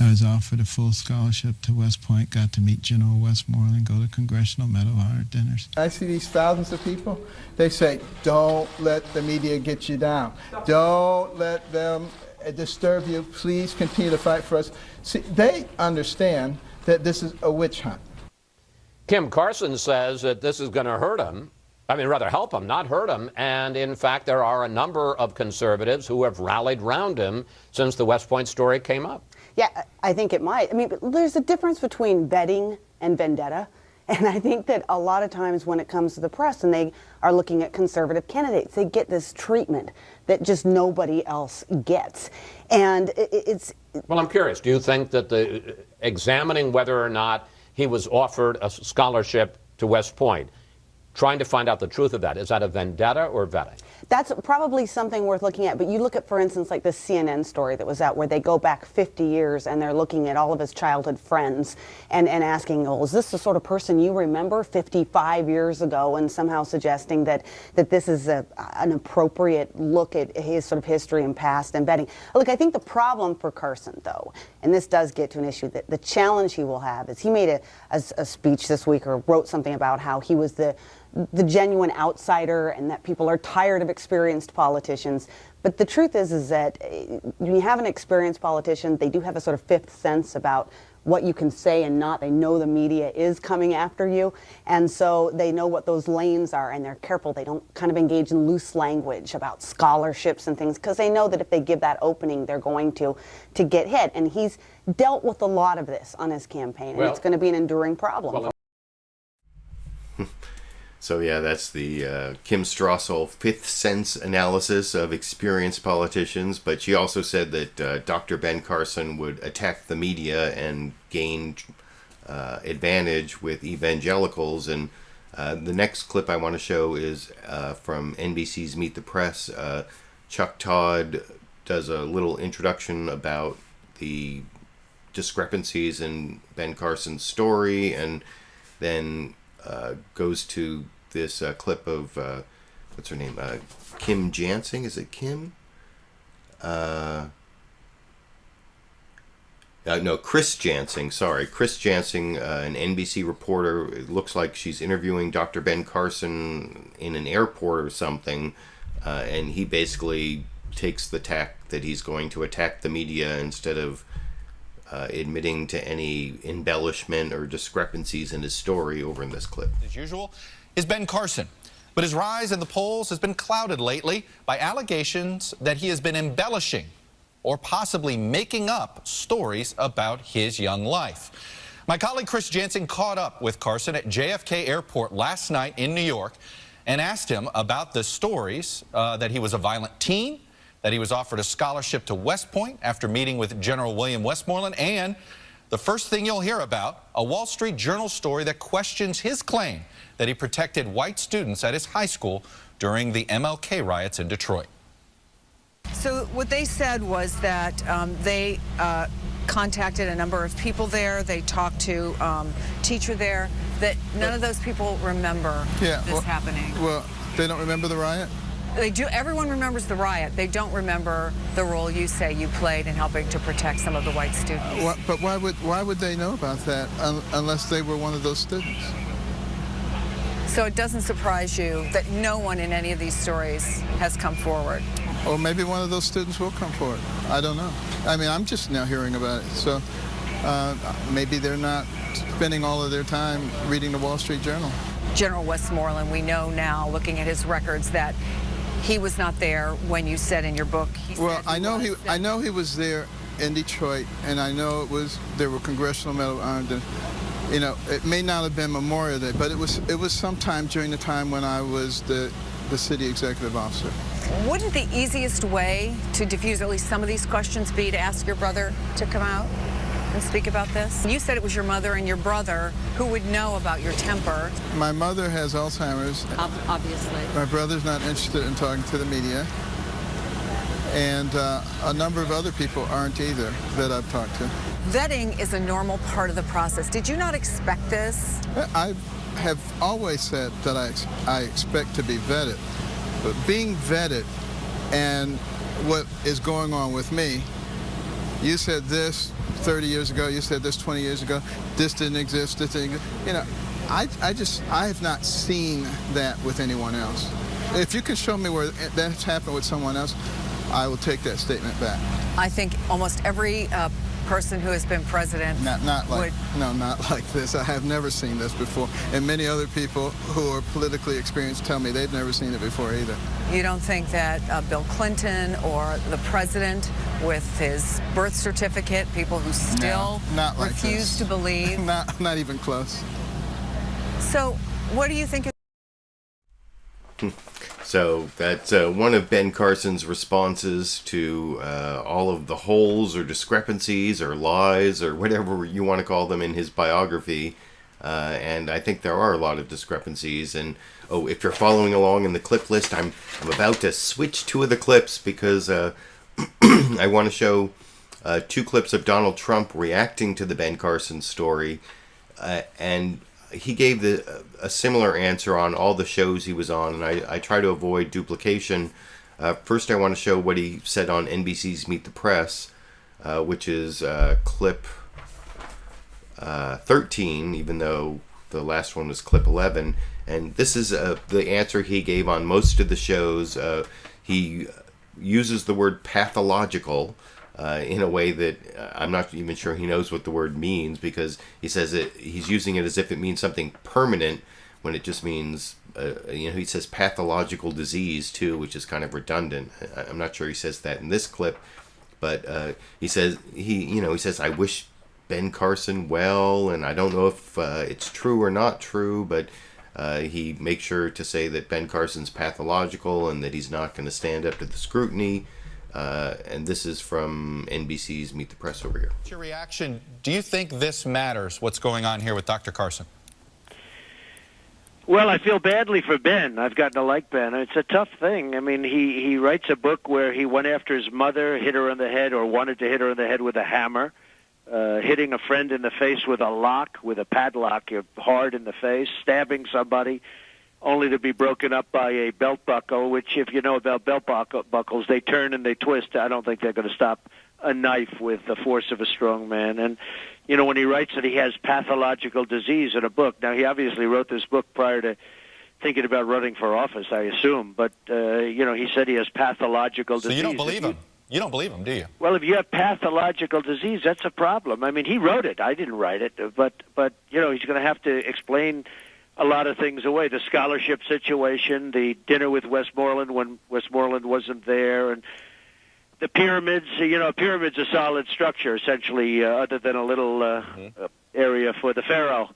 I was offered a full scholarship to West Point, got to meet General Westmoreland, go to Congressional Medal of Honor dinners. I see these thousands of people, they say, don't let the media get you down. Don't let them disturb you. Please continue to fight for us. See, they understand that this is a witch hunt. Kim Carson says that this is going to hurt him. I mean, rather help him, not hurt him. And in fact, there are a number of conservatives who have rallied round him since the West Point story came up. Yeah, I think it might. I mean, there's a difference between vetting and vendetta. And I think that a lot of times when it comes to the press and they are looking at conservative candidates, they get this treatment that just nobody else gets. And it's... Well, I'm curious. Do you think that examining whether or not he was offered a scholarship to West Point, trying to find out the truth of that. Is that a vendetta or vetting? That's probably something worth looking at, but you look at, for instance, like the CNN story that was out where they go back 50 years and they're looking at all of his childhood friends and asking, well, is this the sort of person you remember 55 years ago, and somehow suggesting that this is an appropriate look at his sort of history and past and vetting. Look, I think the problem for Carson, though, and this does get to an issue, that the challenge he will have is he made a speech this week or wrote something about how he was the genuine outsider and that people are tired of experienced politicians. But the truth is that when you have an experienced politician, they do have a sort of fifth sense about what you can say and not. They know the media is coming after you, and so they know what those lanes are, and they're careful. They don't kind of engage in loose language about scholarships and things, because they know that if they give that opening, they're going to get hit. And he's dealt with a lot of this on his campaign, and it's going to be an enduring problem. So yeah, that's the Kim Strassel fifth sense analysis of experienced politicians. But she also said that Dr. Ben Carson would attack the media and gain advantage with evangelicals. And the next clip I want to show is from NBC's Meet the Press. Chuck Todd does a little introduction about the discrepancies in Ben Carson's story, and then goes to this clip of what's her name, Kim Jansing. Is it Kim? No, Chris Jansing. Sorry, Chris Jansing, an NBC reporter. It looks like she's interviewing Dr. Ben Carson in an airport or something, and he basically takes the tack that he's going to attack the media instead of admitting to any embellishment or discrepancies in his story over in this clip. As usual, is Ben Carson. But his rise in the polls has been clouded lately by allegations that he has been embellishing or possibly making up stories about his young life. My colleague Chris Jansing caught up with Carson at JFK Airport last night in New York and asked him about the stories that he was a violent teen, that he was offered a scholarship to West Point after meeting with General William Westmoreland, and the first thing you'll hear about, a Wall Street Journal story that questions his claim that he protected white students at his high school during the MLK riots in Detroit. So what they said was that they contacted a number of people there. They talked to teacher there, that none of those people remember this happening. Well, they don't remember the riot? They do. Everyone remembers the riot. They don't remember the role you say you played in helping to protect some of the white students. But why would they know about that unless they were one of those students? So it doesn't surprise you that no one in any of these stories has come forward. Or maybe one of those students will come forward. I don't know. I mean, I'm just now hearing about it. So maybe they're not spending all of their time reading the Wall Street Journal. General Westmoreland, we know now, looking at his records, that he was not there when you said in your book. I know he was there in Detroit, and I know there were Congressional Medal of Honor. You know, it may not have been Memorial Day, but it was sometime during the time when I was the city executive officer. Wouldn't the easiest way to diffuse at least some of these questions be to ask your brother to come out and speak about this? You said it was your mother and your brother who would know about your temper. My mother has Alzheimer's. Obviously. My brother's not interested in talking to the media. And a number of other people aren't either that I've talked to. Vetting is a normal part of the process. Did you not expect this? I have always said that I expect to be vetted. But being vetted and what is going on with me, you said this 30 years ago, you said this 20 years ago, this didn't exist, this didn't exist. You know, I have not seen that with anyone else. If you can show me where that's happened with someone else, I will take that statement back. I think almost every person who has been president not like this. I have never seen this before. And many other people who are politically experienced tell me they've never seen it before either. You don't think that Bill Clinton or the president with his birth certificate, people who still refuse to believe? Not even close. So what do you think? So that's one of Ben Carson's responses to all of the holes or discrepancies or lies or whatever you want to call them in his biography. And I think there are a lot of discrepancies. And oh, if you're following along in the clip list, I'm about to switch 2 of the clips because I want to show 2 clips of Donald Trump reacting to the Ben Carson story, and he gave a similar answer on all the shows he was on, and I try to avoid duplication. First, I want to show what he said on NBC's Meet the Press, which is clip 13, even though the last one was clip 11. And this is the answer he gave on most of the shows. He uses the word pathological in a way that I'm not even sure he knows what the word means, because he says he's using it as if it means something permanent when it just means, he says pathological disease too, which is kind of redundant. I'm not sure he says that in this clip, but he says, he says, I wish Ben Carson well, and I don't know if it's true or not true, but he makes sure to say that Ben Carson's pathological and that he's not going to stand up to the scrutiny. And this is from NBC's Meet the Press over here. What's your reaction? Do you think this matters, what's going on here with Dr. Carson? Well, I feel badly for Ben. I've gotten to like Ben. It's a tough thing. I mean, he writes a book where he went after his mother, hit her on the head, or wanted to hit her on the head with a hammer, hitting a friend in the face with a lock, with a padlock, hard in the face, stabbing somebody, only to be broken up by a belt buckle, which, if you know about belt buckles, they turn and they twist. I don't think they're going to stop a knife with the force of a strong man. And, when he writes that he has pathological disease in a book, now he obviously wrote this book prior to thinking about running for office, I assume, but, he said he has pathological disease. So you don't believe him? You don't believe him, do you? Well, if you have pathological disease, that's a problem. I mean, he wrote it. I didn't write it, but he's going to have to explain a lot of things away. The scholarship situation, the dinner with Westmoreland when Westmoreland wasn't there, and the pyramids. A pyramid's a solid structure, essentially, other than a little area for the pharaoh.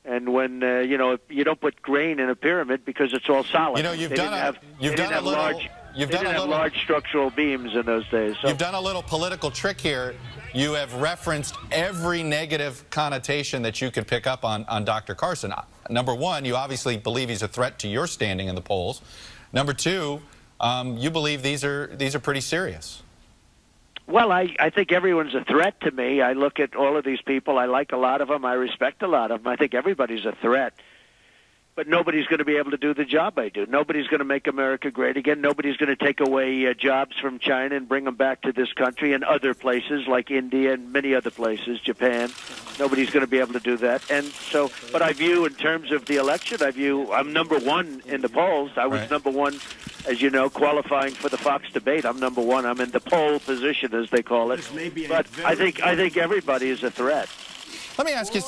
And when, you don't put grain in a pyramid because it's all solid. You've done large structural beams in those days. So. You've done a little political trick here. You have referenced every negative connotation that you could pick up on Dr. Carson. Number one, you obviously believe he's a threat to your standing in the polls. Number two, you believe these are pretty serious. Well, I think everyone's a threat to me. I look at all of these people. I like a lot of them. I respect a lot of them. I think everybody's a threat. But nobody's going to be able to do the job I do. Nobody's going to make America great again. Nobody's going to take away jobs from China and bring them back to this country and other places like India and many other places, Japan. Nobody's going to be able to do that. And so, but I view, in terms of the election, I'm number one in the polls. I was number one, as you know, qualifying for the Fox debate. I'm number one. I'm in the pole position, as they call it. But I think everybody is a threat. Let me ask you.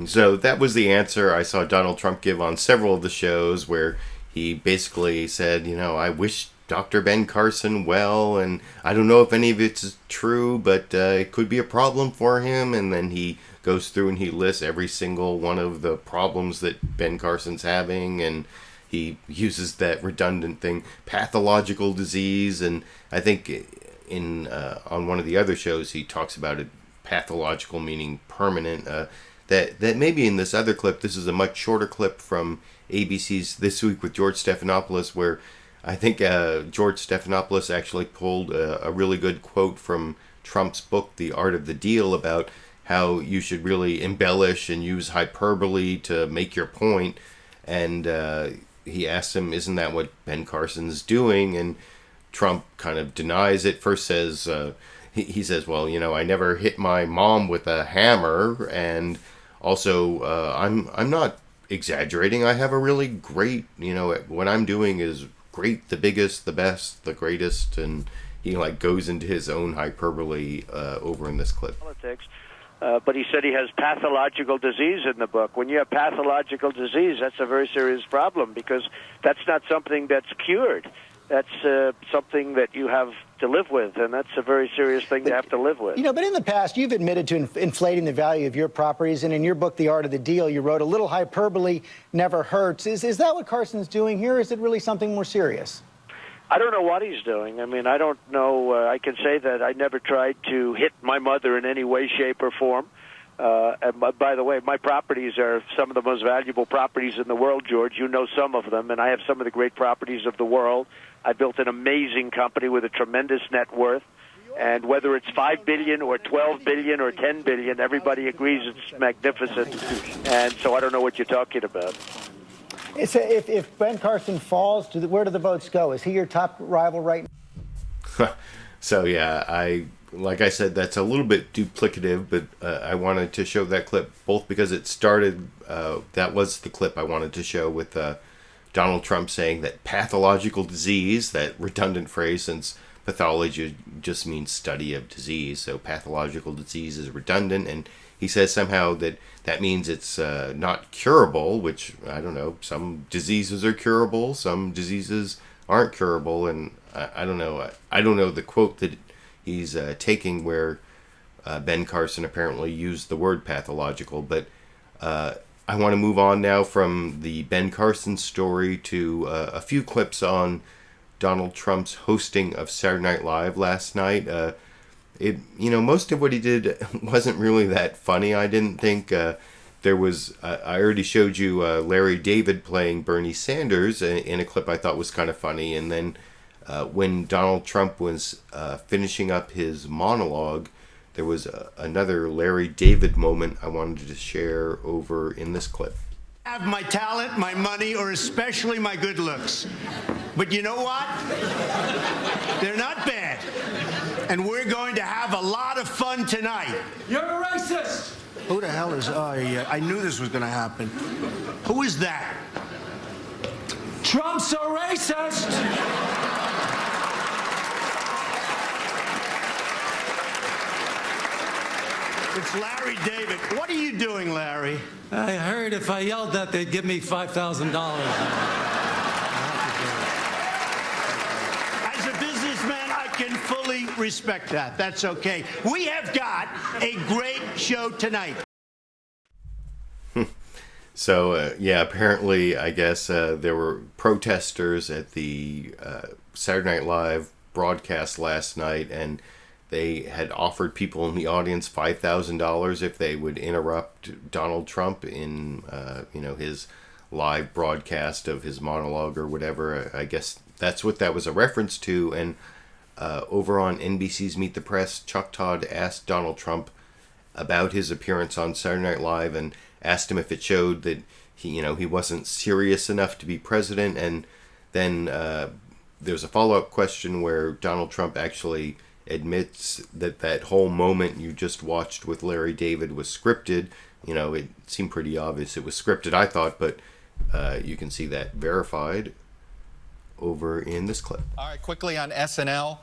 So that was the answer I saw Donald Trump give on several of the shows, where he basically said, I wish Dr. Ben Carson well, and I don't know if any of it's true, but it could be a problem for him. And then he goes through and he lists every single one of the problems that Ben Carson's having, and he uses that redundant thing, pathological disease. And I think on one of the other shows he talks about it, pathological meaning permanent. That maybe in this other clip, this is a much shorter clip from ABC's This Week with George Stephanopoulos, where I think George Stephanopoulos actually pulled a really good quote from Trump's book, The Art of the Deal, about how you should really embellish and use hyperbole to make your point. And he asked him, isn't that what Ben Carson's doing? And Trump kind of denies it. First says, he says, well, I never hit my mom with a hammer, and also, I'm not exaggerating. I have a really great, what I'm doing is great, the biggest, the best, the greatest, and he goes into his own hyperbole over in this clip. Politics, but he said he has pathological disease in the book. When you have pathological disease, that's a very serious problem, because that's not something that's cured. That's something that you have to live with, and that's a very serious thing to have to live with. But in the past, you've admitted to inflating the value of your properties, and in your book, The Art of the Deal, you wrote, a little hyperbole never hurts. Is that what Carson's doing here, or is it really something more serious? I don't know what he's doing. I mean, I don't know. I can say that I never tried to hit my mother in any way, shape, or form. And by the way, my properties are some of the most valuable properties in the world, George. You know some of them, and I have some of the great properties of the world. I built an amazing company with a tremendous net worth. And whether it's $5 billion or $12 billion or $10 billion, everybody agrees it's magnificent. And so I don't know what you're talking about. If Ben Carson falls, where do the votes go? Is he your top rival right now? So, yeah, like I said, that's a little bit duplicative, but I wanted to show that clip both because it started, that was the clip I wanted to show with Donald Trump saying that pathological disease, that redundant phrase since pathology just means study of disease, so pathological disease is redundant, and he says somehow that means it's not curable, which, I don't know, some diseases are curable, some diseases aren't curable, and I don't know. I don't know the quote that he's taking where Ben Carson apparently used the word pathological, but I want to move on now from the Ben Carson story to a few clips on Donald Trump's hosting of Saturday Night Live last night. Most of what he did wasn't really that funny. I didn't think there was. I already showed you Larry David playing Bernie Sanders in a clip I thought was kind of funny, and then when Donald Trump was finishing up his monologue, there was another Larry David moment I wanted to share over in this clip. Have my talent, my money, or especially my good looks. But you know what? They're not bad. And we're going to have a lot of fun tonight. You're a racist! Who the hell is... I knew this was going to happen. Who is that? Trump's a racist! It's Larry David. What are you doing, Larry? I heard if I yelled that, they'd give me $5,000. As a businessman, I can fully respect that. That's okay. We have got a great show tonight. So, apparently, I guess there were protesters at the Saturday Night Live broadcast last night, and they had offered people in the audience $5,000 if they would interrupt Donald Trump in, his live broadcast of his monologue or whatever. I guess that's what that was a reference to. And over on NBC's Meet the Press, Chuck Todd asked Donald Trump about his appearance on Saturday Night Live and asked him if it showed that he wasn't serious enough to be president. And then there's a follow-up question where Donald Trump actually admits that whole moment you just watched with Larry David was scripted. It seemed pretty obvious it was scripted, I thought, but you can see that verified over in this clip. All right, quickly on SNL.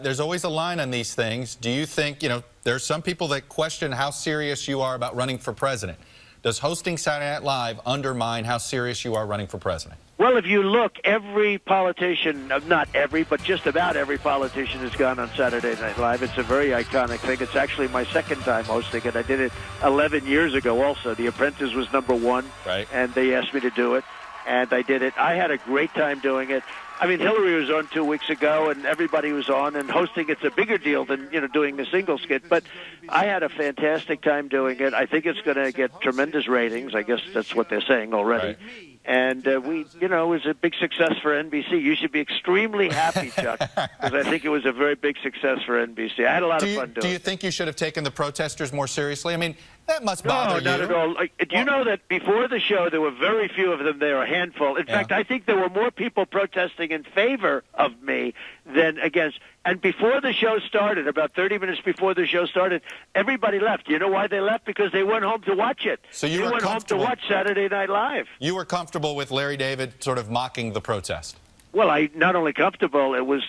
There's always a line on these things. Do you think, there's some people that question how serious you are about running for president. Does hosting Saturday Night Live undermine how serious you are running for president? Well, if you look, every politician, not every, but just about every politician has gone on Saturday Night Live. It's a very iconic thing. It's actually my second time hosting it. I did it 11 years ago also. The Apprentice was #1, right, and they asked me to do it, and I did it. I had a great time doing it. I mean, Hillary was on 2 weeks ago, and everybody was on, and hosting it's a bigger deal than, doing a single skit. But I had a fantastic time doing it. I think it's going to get tremendous ratings. I guess that's what they're saying already. Right. And it was a big success for NBC. You should be extremely happy, Chuck, because I think it was a very big success for NBC. I had a lot of fun doing it. Do you think you should have taken the protesters more seriously? I mean, that must bother you. No, not at all. Do you know that before the show, there were very few of them there, a handful. In fact, I think there were more people protesting in favor of me than against. And before the show started, about 30 minutes before the show started, everybody left. You know why they left? Because they went home to watch it. So you they were went home to watch Saturday Night Live. You were comfortable with Larry David sort of mocking the protest? Well, not only comfortable, it was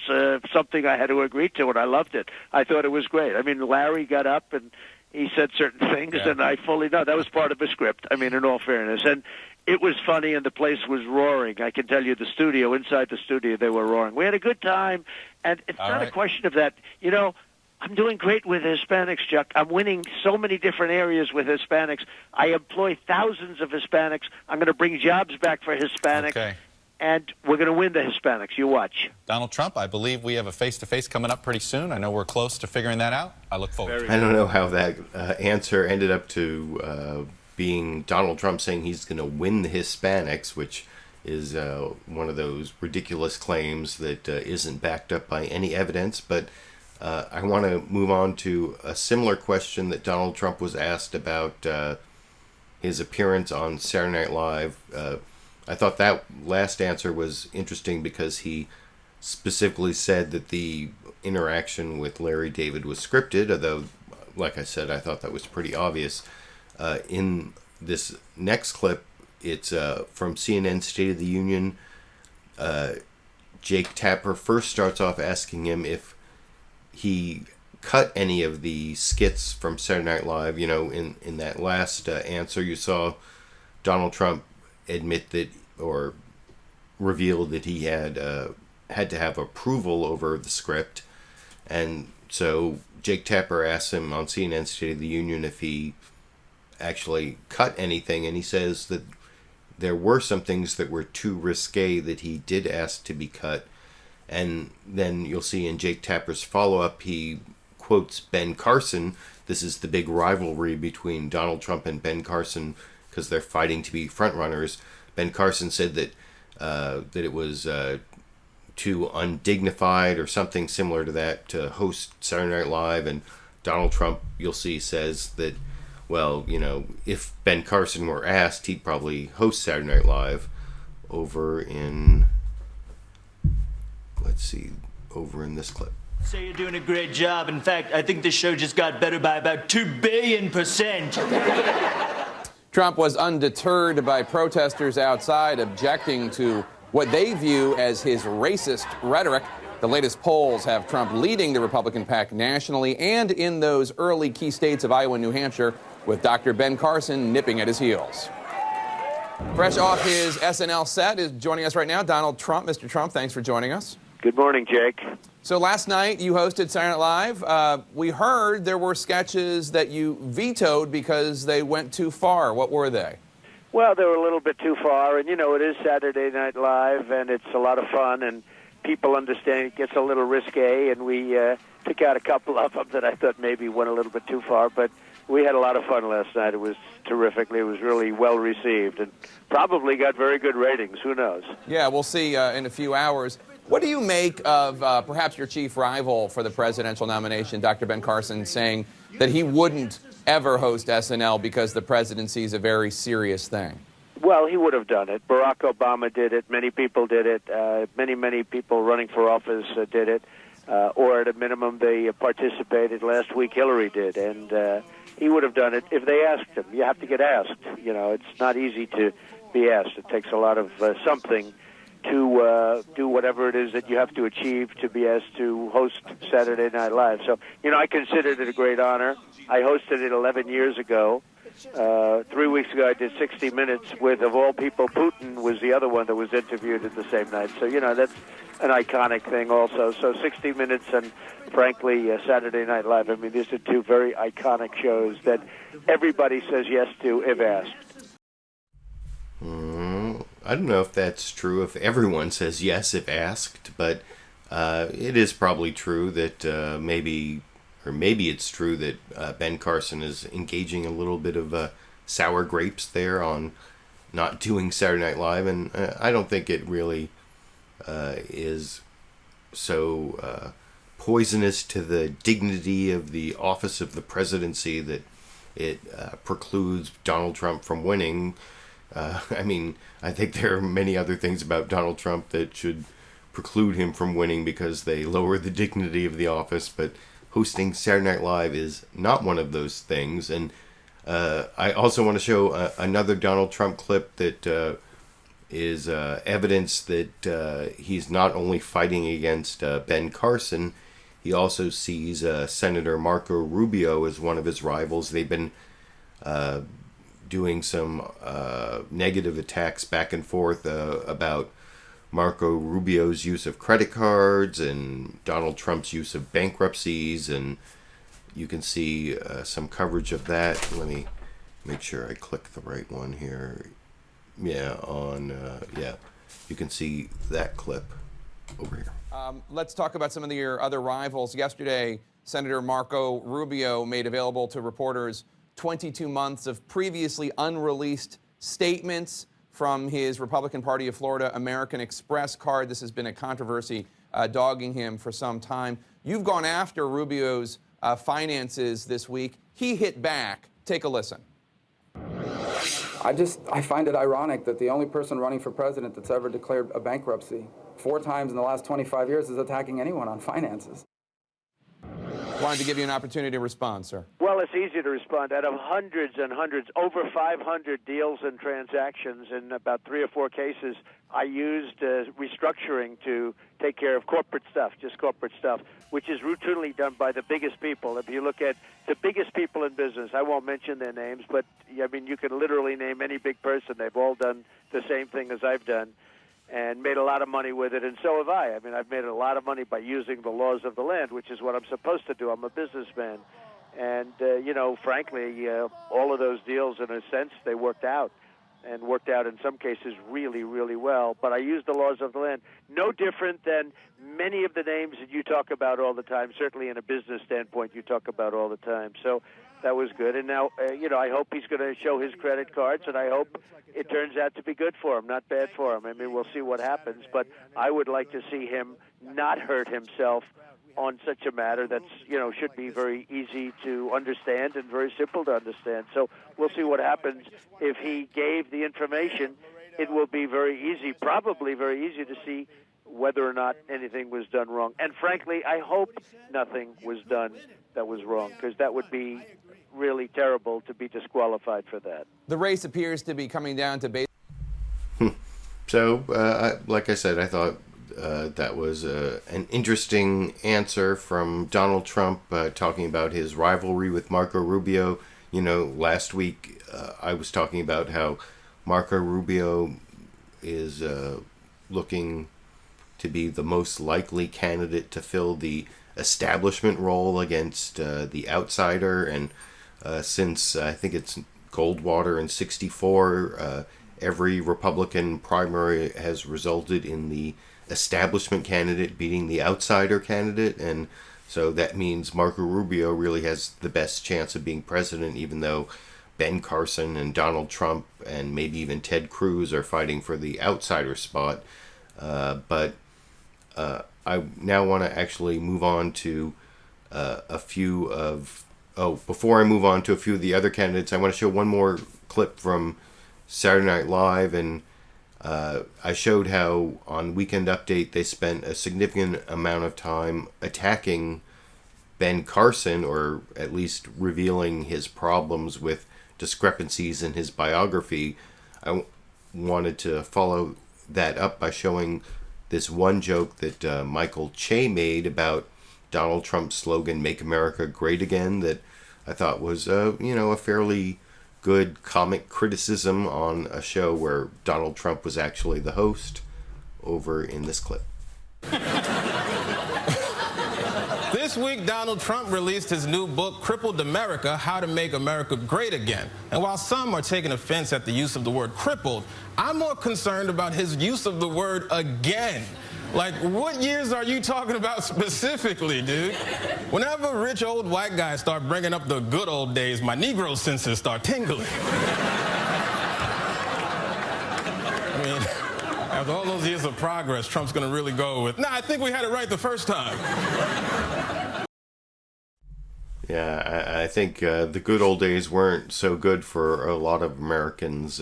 something I had to agree to, and I loved it. I thought it was great. I mean, Larry got up and he said certain things, and I fully know that was part of the script. I mean, in all fairness. And it was funny, and the place was roaring. I can tell you inside the studio, they were roaring. We had a good time, and it's not a question of that. I'm doing great with Hispanics, Chuck. I'm winning so many different areas with Hispanics. I employ thousands of Hispanics. I'm going to bring jobs back for Hispanics. Okay. and we're going to win the Hispanics. You watch. Donald Trump, I believe we have a face-to-face coming up pretty soon. I know we're close to figuring that out. I look forward to it. I don't know how that answer ended up to being Donald Trump saying he's going to win the Hispanics, which is one of those ridiculous claims that isn't backed up by any evidence. But I want to move on to a similar question that Donald Trump was asked about his appearance on Saturday Night Live. I thought that last answer was interesting because he specifically said that the interaction with Larry David was scripted, although, like I said, I thought that was pretty obvious. In this next clip, it's from CNN State of the Union. Jake Tapper first starts off asking him if he cut any of the skits from Saturday Night Live. You know, in that last answer, you saw Donald Trump admit that, or reveal that he had to have approval over the script. And so Jake Tapper asked him on CNN State of the Union if he actually cut anything, and he says that there were some things that were too risque that he did ask to be cut. And then you'll see in Jake Tapper's follow-up, he quotes Ben Carson. This is the big rivalry between Donald Trump and Ben Carson because they're fighting to be frontrunners. Ben Carson said that that it was too undignified or something similar to that to host Saturday Night Live, and Donald Trump, you'll see, says that, well, you know, if Ben Carson were asked, he'd probably host Saturday Night Live over in, let's see, over in this clip. Say you're doing a great job. In fact, I think this show just got better by about 2 billion%. Trump was undeterred by protesters outside objecting to what they view as his racist rhetoric. The latest polls have Trump leading the Republican pack nationally and in those early key states of Iowa and New Hampshire, with Dr. Ben Carson nipping at his heels. Fresh off his SNL set is joining us right now, Donald Trump. Mr. Trump, thanks for joining us. Good morning, Jake. So last night you hosted Saturday Night Live. We heard there were sketches that you vetoed because they went too far. What were they? Well, they were a little bit too far, and, you know, it is Saturday Night Live, and it's a lot of fun, and people understand it gets a little risque, and we took out a couple of them that I thought maybe went a little bit too far, but we had a lot of fun last night. It was terrific. It was really well received, and probably got very good ratings. Who knows? Yeah, we'll see in a few hours. What do you make of perhaps your chief rival for the presidential nomination, Dr. Ben Carson, saying that he wouldn't ever host SNL because the presidency is a very serious thing? Well, he would have done it. Barack Obama did it. Many people did it. Many people running for office did it. Or at a minimum, they participated. Last week, Hillary did. And he would have done it if they asked him. You have to get asked. You know, it's not easy to be asked. It takes a lot of something to do whatever it is that you have to achieve to be asked to host Saturday Night Live. So, you know, I considered it a great honor. I hosted it 11 years ago. 3 weeks ago, I did 60 Minutes with, of all people, Putin was the other one that was interviewed at the same night. So, you know, that's an iconic thing also. So 60 Minutes and, frankly, Saturday Night Live, I mean, these are two very iconic shows that everybody says yes to if asked. I don't know if that's true, if everyone says yes if asked, but it is probably true that maybe it's true that Ben Carson is engaging a little bit of sour grapes there on not doing Saturday Night Live, and I don't think it really is so poisonous to the dignity of the office of the presidency that it precludes Donald Trump from winning. I mean, I think there are many other things about Donald Trump that should preclude him from winning because they lower the dignity of the office, but hosting Saturday Night Live is not one of those things. And I also want to show another Donald Trump clip that is evidence that he's not only fighting against Ben Carson, he also sees Senator Marco Rubio as one of his rivals. They've been doing some negative attacks back and forth about Marco Rubio's use of credit cards and Donald Trump's use of bankruptcies, and you can see some coverage of that. Let me make sure I click the right one here. Yeah, on you can see that clip over here. Let's talk about some of your other rivals. Yesterday, Senator Marco Rubio made available to reporters 22 months of previously unreleased statements from his Republican Party of Florida American Express card. This has been a controversy dogging him for some time. You've gone after Rubio's finances this week. He hit back. Take a listen. I find it ironic that the only person running for president that's ever declared a bankruptcy 4 times in the last 25 years is attacking anyone on finances. Wanted to give you an opportunity to respond, sir. Well, it's easy to respond. Out of hundreds and hundreds, over 500 deals and transactions in about 3 or 4 cases, I used restructuring to take care of corporate stuff, just corporate stuff, which is routinely done by the biggest people. If you look at the biggest people in business, I won't mention their names, but I mean, you can literally name any big person. They've all done the same thing as I've done and made a lot of money with it, and so have I. I mean, I've made a lot of money by using the laws of the land, which is what I'm supposed to do. I'm a businessman. And, you know, frankly, all of those deals, in a sense, they worked out, and worked out in some cases really, really well. But I used the laws of the land, no different than many of the names that you talk about all the time, certainly in a business standpoint you talk about all the time. So that was good. And now, you know, I hope he's going to show his credit cards, and I hope it turns out to be good for him, not bad for him. I mean, we'll see what happens. But I would like to see him not hurt himself on such a matter that's, you know, should be very easy to understand and very simple to understand. So we'll see what happens. If he gave the information, it will be very easy, probably very easy to see whether or not anything was done wrong. And frankly, I hope nothing was done that was wrong, because that would be really terrible to be disqualified for that. The race appears to be coming down to So, like I said, I thought that was an interesting answer from Donald Trump talking about his rivalry with Marco Rubio. You know, last week I was talking about how Marco Rubio is looking to be the most likely candidate to fill the establishment role against the outsider. And since I think it's Goldwater in '64, every Republican primary has resulted in the establishment candidate beating the outsider candidate, and so that means Marco Rubio really has the best chance of being president, even though Ben Carson and Donald Trump and maybe even Ted Cruz are fighting for the outsider spot. But I now want to actually move on to a few of... Oh, before I move on to a few of the other candidates, I want to show one more clip from Saturday Night Live, and I showed how on Weekend Update they spent a significant amount of time attacking Ben Carson, or at least revealing his problems with discrepancies in his biography. I wanted to follow that up by showing this one joke that Michael Che made about Donald Trump's slogan, "Make America Great Again," that I thought was, you know, a fairly good comic criticism on a show where Donald Trump was actually the host, over in this clip. This week, Donald Trump released his new book, Crippled America, How to Make America Great Again. And while some are taking offense at the use of the word crippled, I'm more concerned about his use of the word again. Like, what years are you talking about specifically, dude? Whenever rich old white guys start bringing up the good old days, my Negro senses start tingling. I mean, after all those years of progress, Trump's going to really go with, nah, I think we had it right the first time. Yeah, I think the good old days weren't so good for a lot of Americans,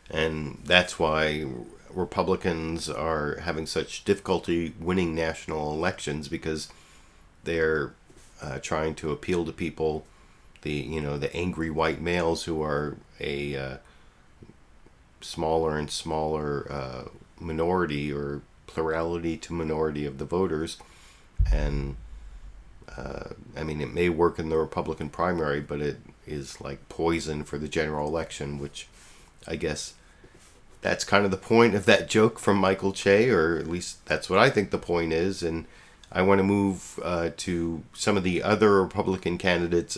and that's why Republicans are having such difficulty winning national elections, because they're trying to appeal to people, the angry white males who are a smaller and smaller minority, or plurality to minority of the voters. And I mean, it may work in the Republican primary, but it is like poison for the general election, which I guess that's kind of the point of that joke from Michael Che, or at least that's what I think the point is. And I want to move to some of the other Republican candidates,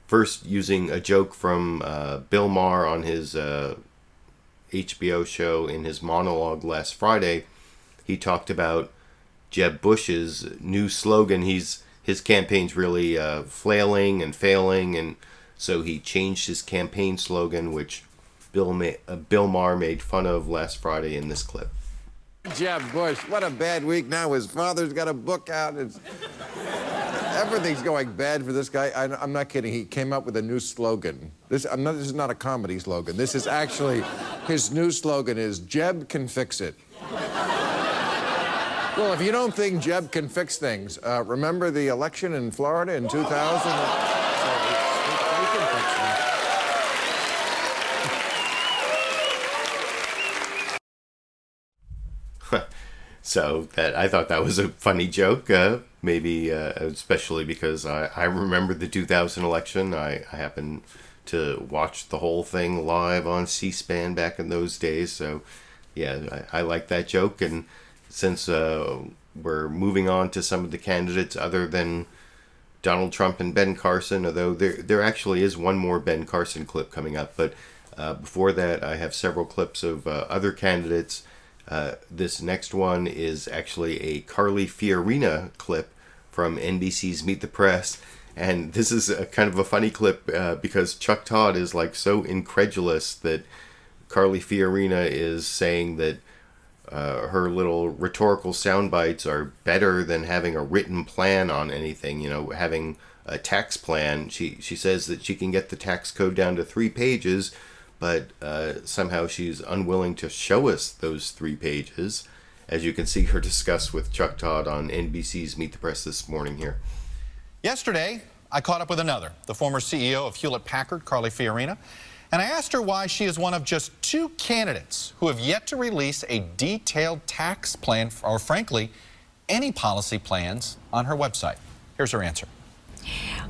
first using a joke from Bill Maher on his HBO show, in his monologue last Friday, he talked about Jeb Bush's new slogan. His campaign's really flailing and failing, and so he changed his campaign slogan, which Bill Maher made fun of last Friday in this clip. Jeb Bush, what a bad week now. His father's got a book out. Everything's going bad for this guy. I'm not kidding. He came up with a new slogan. This is not a comedy slogan. This is actually, his new slogan is, Jeb can fix it. Well, if you don't think Jeb can fix things, remember the election in Florida in 2000? He can fix things. So I thought that was a funny joke, maybe especially because I remember the 2000 election. I happened to watch the whole thing live on C-SPAN back in those days. So, yeah, I like that joke. And since we're moving on to some of the candidates other than Donald Trump and Ben Carson, although there actually is one more Ben Carson clip coming up. But before that, I have several clips of other candidates. This next one is actually a Carly Fiorina clip from NBC's Meet the Press. And this is a kind of a funny clip because Chuck Todd is like so incredulous that Carly Fiorina is saying that her little rhetorical sound bites are better than having a written plan on anything, having a tax plan. She says that she can get the tax code down to 3 pages, but somehow she's unwilling to show us those 3 pages, as you can see her discuss with Chuck Todd on NBC's Meet the Press this morning here. Yesterday, I caught up with the former CEO of Hewlett-Packard, Carly Fiorina, and I asked her why she is one of just 2 candidates who have yet to release a detailed tax plan, or frankly, any policy plans on her website. Here's her answer.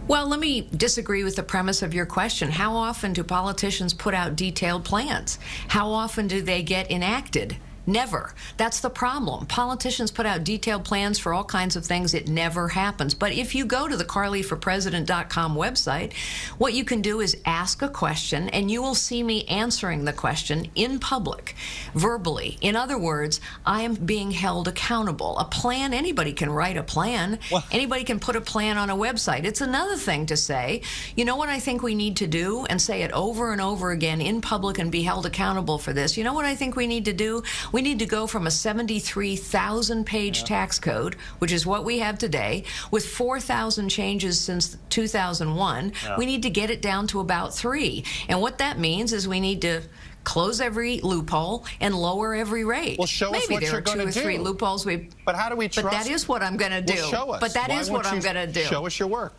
Well, let me disagree with the premise of your question. How often do politicians put out detailed plans? How often do they get enacted? Never. That's the problem. Politicians put out detailed plans for all kinds of things. It never happens. But if you go to the CarlyForPresident.com website, what you can do is ask a question, and you will see me answering the question in public, verbally. In other words, I am being held accountable. A plan, anybody can write a plan. Well, anybody can put a plan on a website. It's another thing to say, you know what I think we need to do, and say it over and over again in public and be held accountable for this. You know what I think we need to do? We need to go from a 73,000-page tax code, which is what we have today, with 4,000 changes since 2001. We need to get it down to about 3. And what that means is we need to close every loophole and lower every rate. Well, show us what you're going to do. Maybe there are 2 or 3 loopholes. But how do we trust? But that is what I'm going to do. Well, show us. But that is what I'm going to do. Show us your work.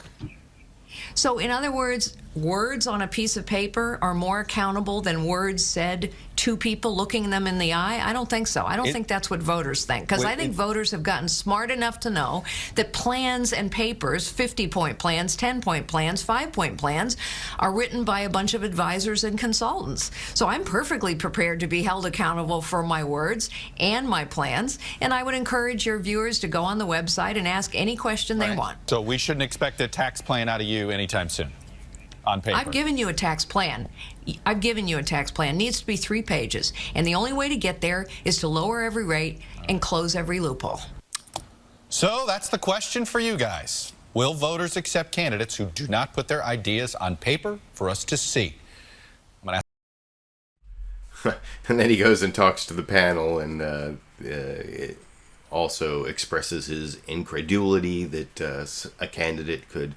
So, in other words, words on a piece of paper are more accountable than words said to people looking them in the eye? I don't think so. I don't think that's what voters think. Because I think voters have gotten smart enough to know that plans and papers, 50-point plans, 10-point plans, 5-point plans, are written by a bunch of advisors and consultants. So I'm perfectly prepared to be held accountable for my words and my plans. And I would encourage your viewers to go on the website and ask any question they want. So we shouldn't expect a tax plan out of you anytime soon? On paper. I've given you a tax plan. I've given you a tax plan. It needs to be 3 pages. And the only way to get there is to lower every rate and close every loophole. So that's the question for you guys. Will voters accept candidates who do not put their ideas on paper for us to see? I'm going to ask. And then he goes and talks to the panel and also expresses his incredulity that a candidate could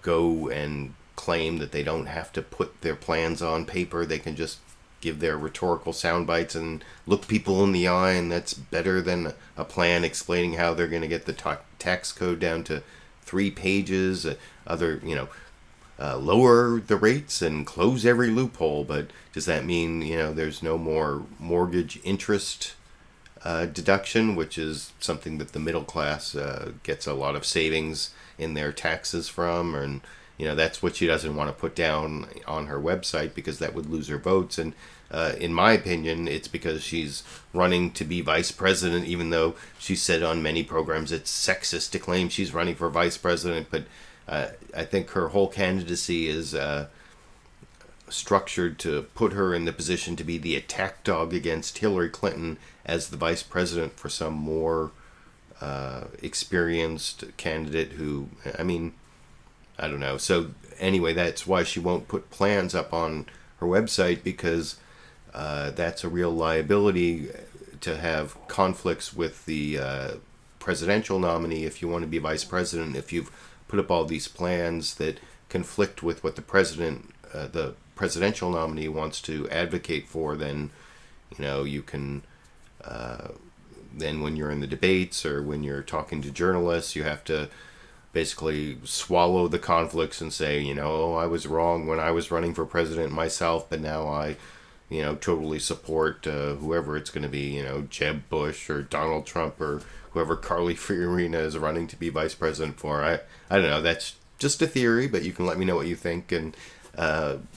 go and claim that they don't have to put their plans on paper. They can just give their rhetorical sound bites and look people in the eye, and that's better than a plan explaining how they're going to get the tax code down to 3 pages, lower the rates and close every loophole. But does that mean, there's no more mortgage interest deduction, which is something that the middle class gets a lot of savings in their taxes from? And that's what she doesn't want to put down on her website because that would lose her votes. And in my opinion, it's because she's running to be vice president, even though she said on many programs it's sexist to claim she's running for vice president. But I think her whole candidacy is structured to put her in the position to be the attack dog against Hillary Clinton as the vice president for some more experienced candidate who, I mean, I don't know. So anyway, that's why she won't put plans up on her website, because that's a real liability to have conflicts with the presidential nominee if you want to be vice president. If you've put up all these plans that conflict with what the presidential nominee wants to advocate for, then you can then when you're in the debates or when you're talking to journalists, you have to basically swallow the conflicts and say, oh, I was wrong when I was running for president myself, but now I totally support whoever it's going to be, Jeb Bush or Donald Trump or whoever Carly Fiorina is running to be vice president for. I don't know. That's just a theory, but you can let me know what you think. And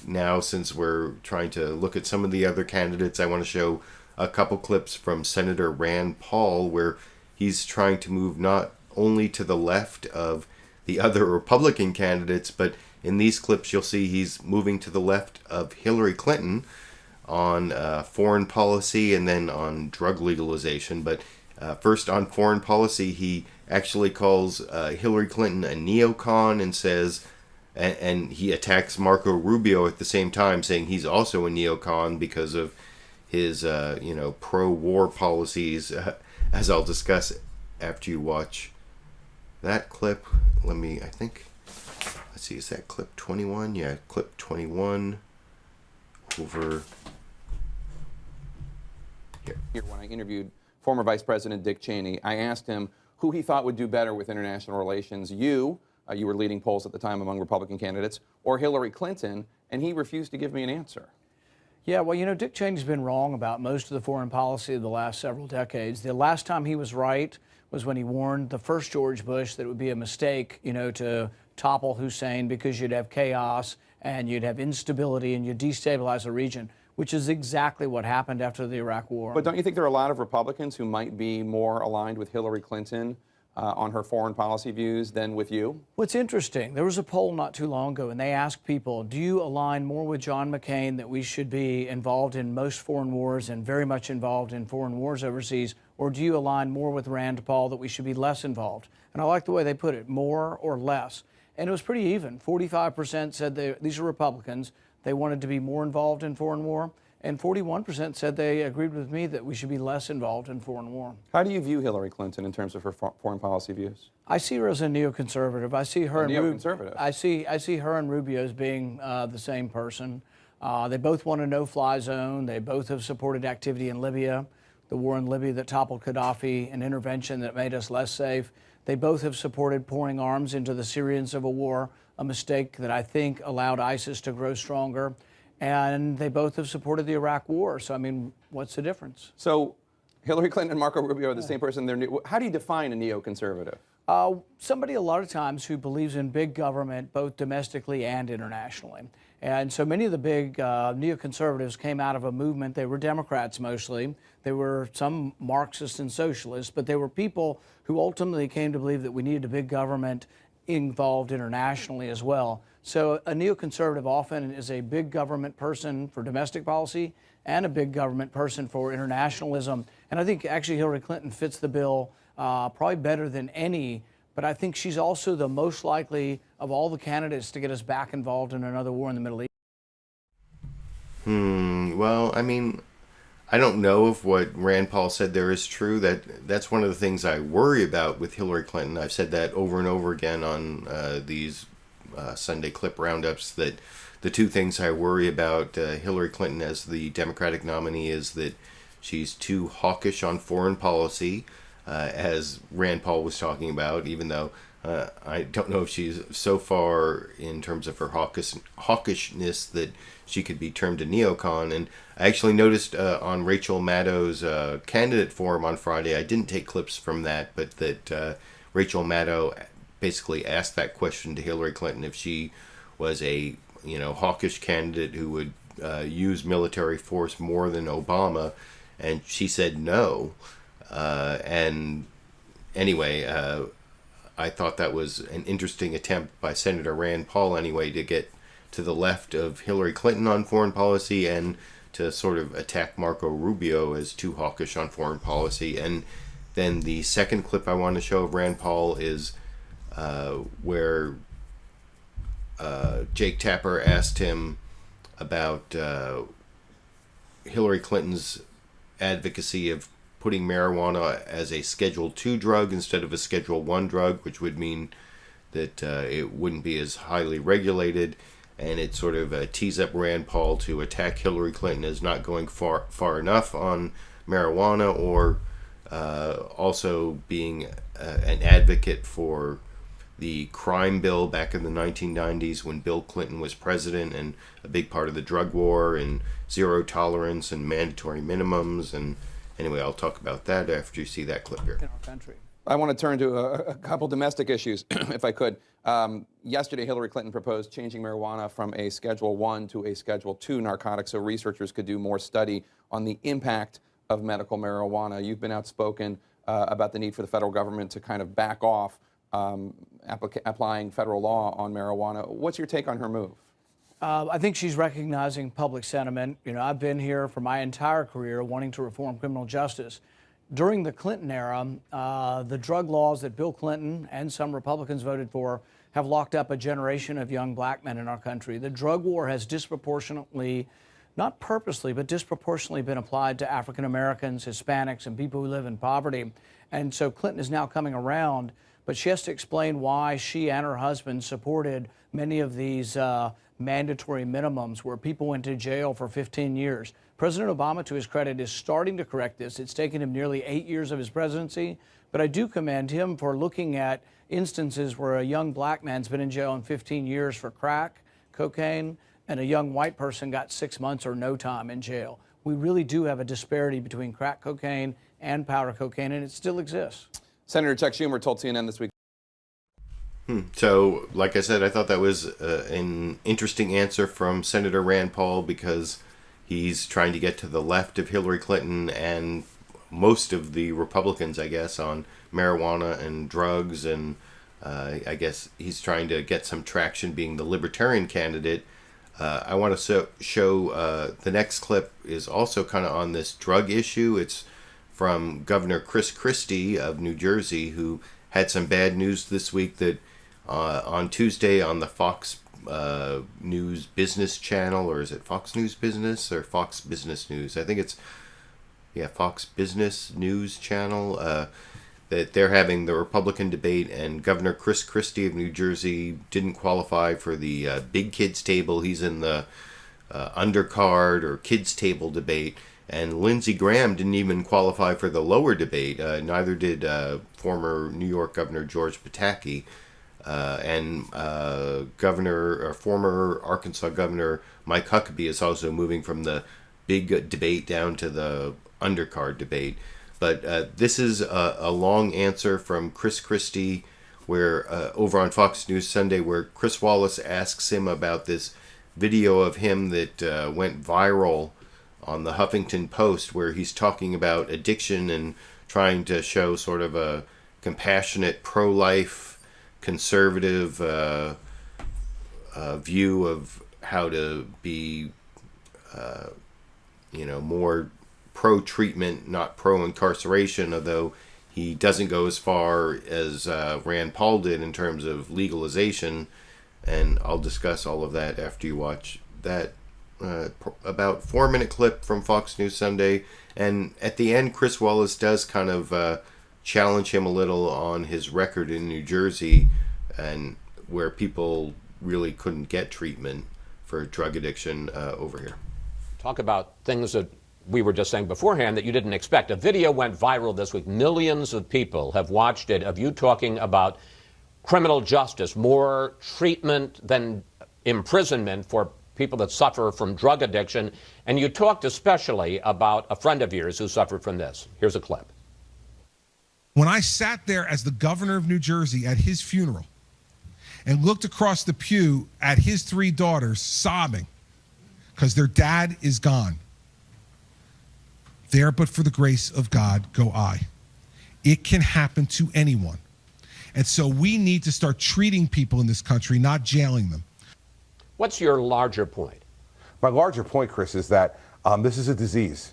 now, since we're trying to look at some of the other candidates, I want to show a couple clips from Senator Rand Paul, where he's trying to move not only to the left of the other Republican candidates, but in these clips you'll see he's moving to the left of Hillary Clinton on foreign policy and then on drug legalization. But first, on foreign policy, he actually calls Hillary Clinton a neocon and says, and he attacks Marco Rubio at the same time, saying he's also a neocon because of his pro-war policies, as I'll discuss after you watch that clip. Let's see, is that clip 21? Yeah, clip 21 over here. When I interviewed former Vice President Dick Cheney, I asked him who he thought would do better with international relations. You were leading polls at the time among Republican candidates, or Hillary Clinton, and he refused to give me an answer. Yeah, well, Dick Cheney's been wrong about most of the foreign policy of the last several decades. The last time he was right was when he warned the first George Bush that it would be a mistake, to topple Hussein because you'd have chaos and you'd have instability and you'd destabilize the region, which is exactly what happened after the Iraq War. But don't you think there are a lot of Republicans who might be more aligned with Hillary Clinton on her foreign policy views than with you? What's interesting, there was a poll not too long ago, and they asked people, do you align more with John McCain that we should be involved in most foreign wars and very much involved in foreign wars overseas, or do you align more with Rand Paul that we should be less involved? And I like the way they put it, more or less. And it was pretty even. 45% said these are Republicans, they wanted to be more involved in foreign war, and 41% said they agreed with me that we should be less involved in foreign war. How do you view Hillary Clinton in terms of her foreign policy views? I see her as a neoconservative. I see her neoconservative. I see her and Rubio as being the same person. They both want a no-fly zone. They both have supported activity in Libya, the war in Libya that toppled Gaddafi, an intervention that made us less safe. They both have supported pouring arms into the Syrian civil war, a mistake that I think allowed ISIS to grow stronger. And they both have supported the Iraq War. So, I mean, what's the difference? So, Hillary Clinton and Marco Rubio are the same person. How do you define a neoconservative? Somebody a lot of times who believes in big government, both domestically and internationally. And so many of the big neoconservatives came out of a movement. They were Democrats mostly. They were some Marxists and socialists, but they were people who ultimately came to believe that we needed a big government involved internationally as well. So a neoconservative often is a big government person for domestic policy and a big government person for internationalism. And I think actually Hillary Clinton fits the bill probably better than any, but I think she's also the most likely of all the candidates to get us back involved in another war in the Middle East. Well, I mean, I don't know if what Rand Paul said there is true. That's one of the things I worry about with Hillary Clinton. I've said that over and over again on these Sunday clip roundups, that the two things I worry about Hillary Clinton as the Democratic nominee is that she's too hawkish on foreign policy, as Rand Paul was talking about, even though I don't know if she's so far in terms of her hawkishness that she could be termed a neocon. And I actually noticed on Rachel Maddow's candidate forum on Friday, I didn't take clips from that, but that Rachel Maddow basically asked that question to Hillary Clinton if she was a hawkish candidate who would use military force more than Obama, and she said no. And anyway, I thought that was an interesting attempt by Senator Rand Paul anyway to get to the left of Hillary Clinton on foreign policy and to sort of attack Marco Rubio as too hawkish on foreign policy. And then the second clip I want to show of Rand Paul is where Jake Tapper asked him about Hillary Clinton's advocacy of putting marijuana as a Schedule II drug instead of a Schedule I drug, which would mean that it wouldn't be as highly regulated. And it sort of tees up Rand Paul to attack Hillary Clinton as not going far enough on marijuana, or also being an advocate for the crime bill back in the 1990s when Bill Clinton was president, and a big part of the drug war and zero tolerance and mandatory minimums. And anyway, I'll talk about that after you see that clip here. In our country. I want to turn to a couple domestic issues, if I could. Yesterday, Hillary Clinton proposed changing marijuana from a Schedule I to a Schedule II narcotic so researchers could do more study on the impact of medical marijuana. You've been outspoken about the need for the federal government to kind of back off applying federal law on marijuana. What's your take on her move? I think she's recognizing public sentiment. You know, I've been here for my entire career wanting to reform criminal justice. During the Clinton era, the drug laws that Bill Clinton and some Republicans voted for have locked up a generation of young black men in our country. The drug war has disproportionately, not purposely, but disproportionately been applied to African Americans, Hispanics, and people who live in poverty. And so Clinton is now coming around, but she has to explain why she and her husband supported many of these mandatory minimums where people went to jail for 15 years. President Obama, to his credit, is starting to correct this. It's taken him nearly 8 years of his presidency, but I do commend him for looking at instances where a young black man's been in jail in 15 years for crack, cocaine, and a young white person got 6 months or no time in jail. We really do have a disparity between crack cocaine and powder cocaine, and it still exists. Senator Chuck Schumer told CNN this week. So, like I said, I thought that was an interesting answer from Senator Rand Paul, because he's trying to get to the left of Hillary Clinton and most of the Republicans, I guess, on marijuana and drugs. And I guess he's trying to get some traction being the Libertarian candidate. I want to show the next clip is also kind of on this drug issue. It's from Governor Chris Christie of New Jersey, who had some bad news this week that on Tuesday on the Fox News Business Channel, or is it Fox News Business or Fox Business News? I think it's, Fox Business News Channel, that they're having the Republican debate, and Governor Chris Christie of New Jersey didn't qualify for the big kids table. He's in the undercard or kids table debate, and Lindsey Graham didn't even qualify for the lower debate. Neither did former New York Governor George Pataki. And former Arkansas Governor Mike Huckabee is also moving from the big debate down to the undercard debate. But this is a long answer from Chris Christie, where over on Fox News Sunday, where Chris Wallace asks him about this video of him that went viral on the Huffington Post, where he's talking about addiction and trying to show sort of a compassionate, pro-life, conservative view of how to be, more pro-treatment, not pro-incarceration, although he doesn't go as far as Rand Paul did in terms of legalization. And I'll discuss all of that after you watch that about 4-minute clip from Fox News Sunday. And at the end, Chris Wallace does kind of challenge him a little on his record in New Jersey, and where people really couldn't get treatment for drug addiction over here. Talk about things that we were just saying beforehand that you didn't expect. A video went viral this week. Millions of people have watched it, of you talking about criminal justice, more treatment than imprisonment for people that suffer from drug addiction. And you talked especially about a friend of yours who suffered from this. Here's a clip. When I sat there as the governor of New Jersey at his funeral and looked across the pew at his 3 daughters sobbing because their dad is gone, there but for the grace of God go I. It can happen to anyone. And so we need to start treating people in this country, not jailing them. What's your larger point? My larger point, Chris, is that this is a disease.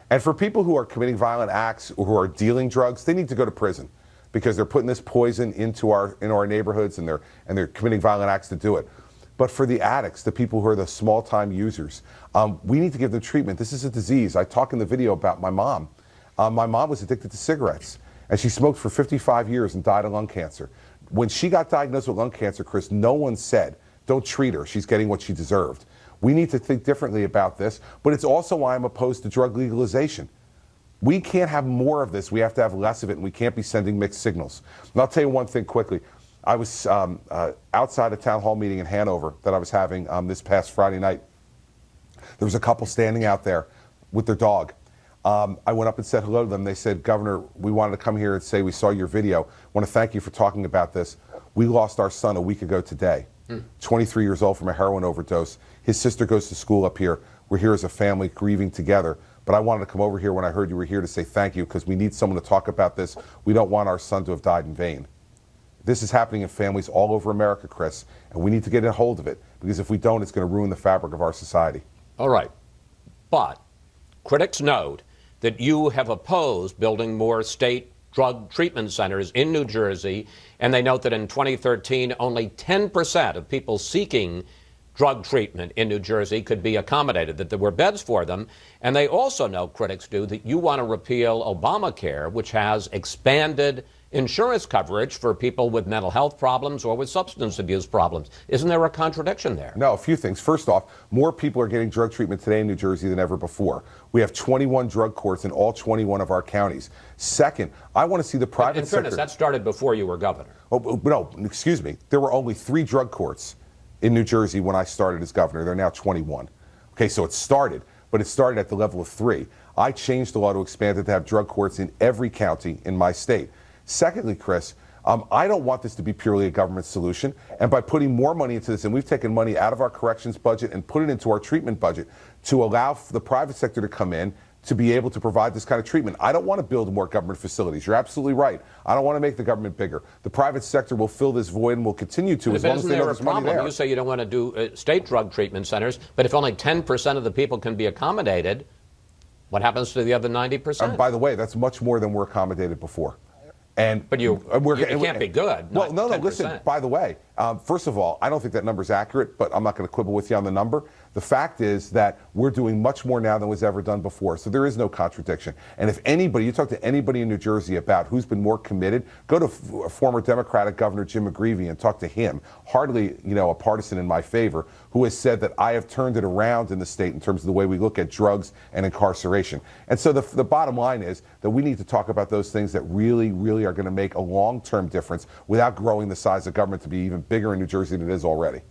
And for people who are committing violent acts or who are dealing drugs, they need to go to prison because they're putting this poison into our neighborhoods and they're committing violent acts to do it. But for the addicts, the people who are the small-time users, we need to give them treatment. This is a disease. I talk in the video about my mom. My mom was addicted to cigarettes, and she smoked for 55 years and died of lung cancer. When she got diagnosed with lung cancer, Chris, no one said, don't treat her. She's getting what she deserved. We need to think differently about this, but it's also why I'm opposed to drug legalization. We can't have more of this. We have to have less of it, and we can't be sending mixed signals. And I'll tell you one thing quickly. I was outside a town hall meeting in Hanover that I was having this past Friday night. There was a couple standing out there with their dog. I went up and said hello to them. They said, Governor, we wanted to come here and say we saw your video. I want to thank you for talking about this. We lost our son a week ago today, 23 years old from a heroin overdose. His sister goes to school up here. We're here as a family grieving together. But I wanted to come over here when I heard you were here to say thank you because we need someone to talk about this. We don't want our son to have died in vain. This is happening in families all over America, Chris, and we need to get a hold of it because if we don't, it's going to ruin the fabric of our society. All right. But critics note that you have opposed building more state drug treatment centers in New Jersey, and they note that in 2013, only 10% of people seeking drug treatment in New Jersey could be accommodated, that there were beds for them. And they also know, critics do, that you want to repeal Obamacare, which has expanded insurance coverage for people with mental health problems or with substance abuse problems. Isn't there a contradiction there? No, a few things. First off, more people are getting drug treatment today in New Jersey than ever before. We have 21 drug courts in all 21 of our counties. Second, I want to see the private sector. In fairness, that started before you were governor. Oh, no, excuse me. There were only 3 drug courts in New Jersey when I started as governor. There are now 21. Okay, so it started, but it started at the level of 3. I changed the law to expand it to have drug courts in every county in my state. Secondly, Chris, I don't want this to be purely a government solution. And by putting more money into this, and we've taken money out of our corrections budget and put it into our treatment budget to allow the private sector to come in to be able to provide this kind of treatment. I don't want to build more government facilities. You're absolutely right. I don't want to make the government bigger. The private sector will fill this void and will continue to as long as they know there's money there. You say you don't want to do state drug treatment centers, but if only 10% of the people can be accommodated, what happens to the other 90%? By the way, that's much more than were accommodated before. But it can't be good. Well, no, 10%. Listen, by the way, first of all, I don't think that number's accurate, but I'm not going to quibble with you on the number. The fact is that we're doing much more now than was ever done before, so there is no contradiction. And if anybody, you talk to anybody in New Jersey about who's been more committed, go to former Democratic Governor Jim McGreevey and talk to him, hardly, a partisan in my favor, who has said that I have turned it around in the state in terms of the way we look at drugs and incarceration. And so the bottom line is that we need to talk about those things that really, really are going to make a long-term difference without growing the size of government to be even bigger in New Jersey than it is already.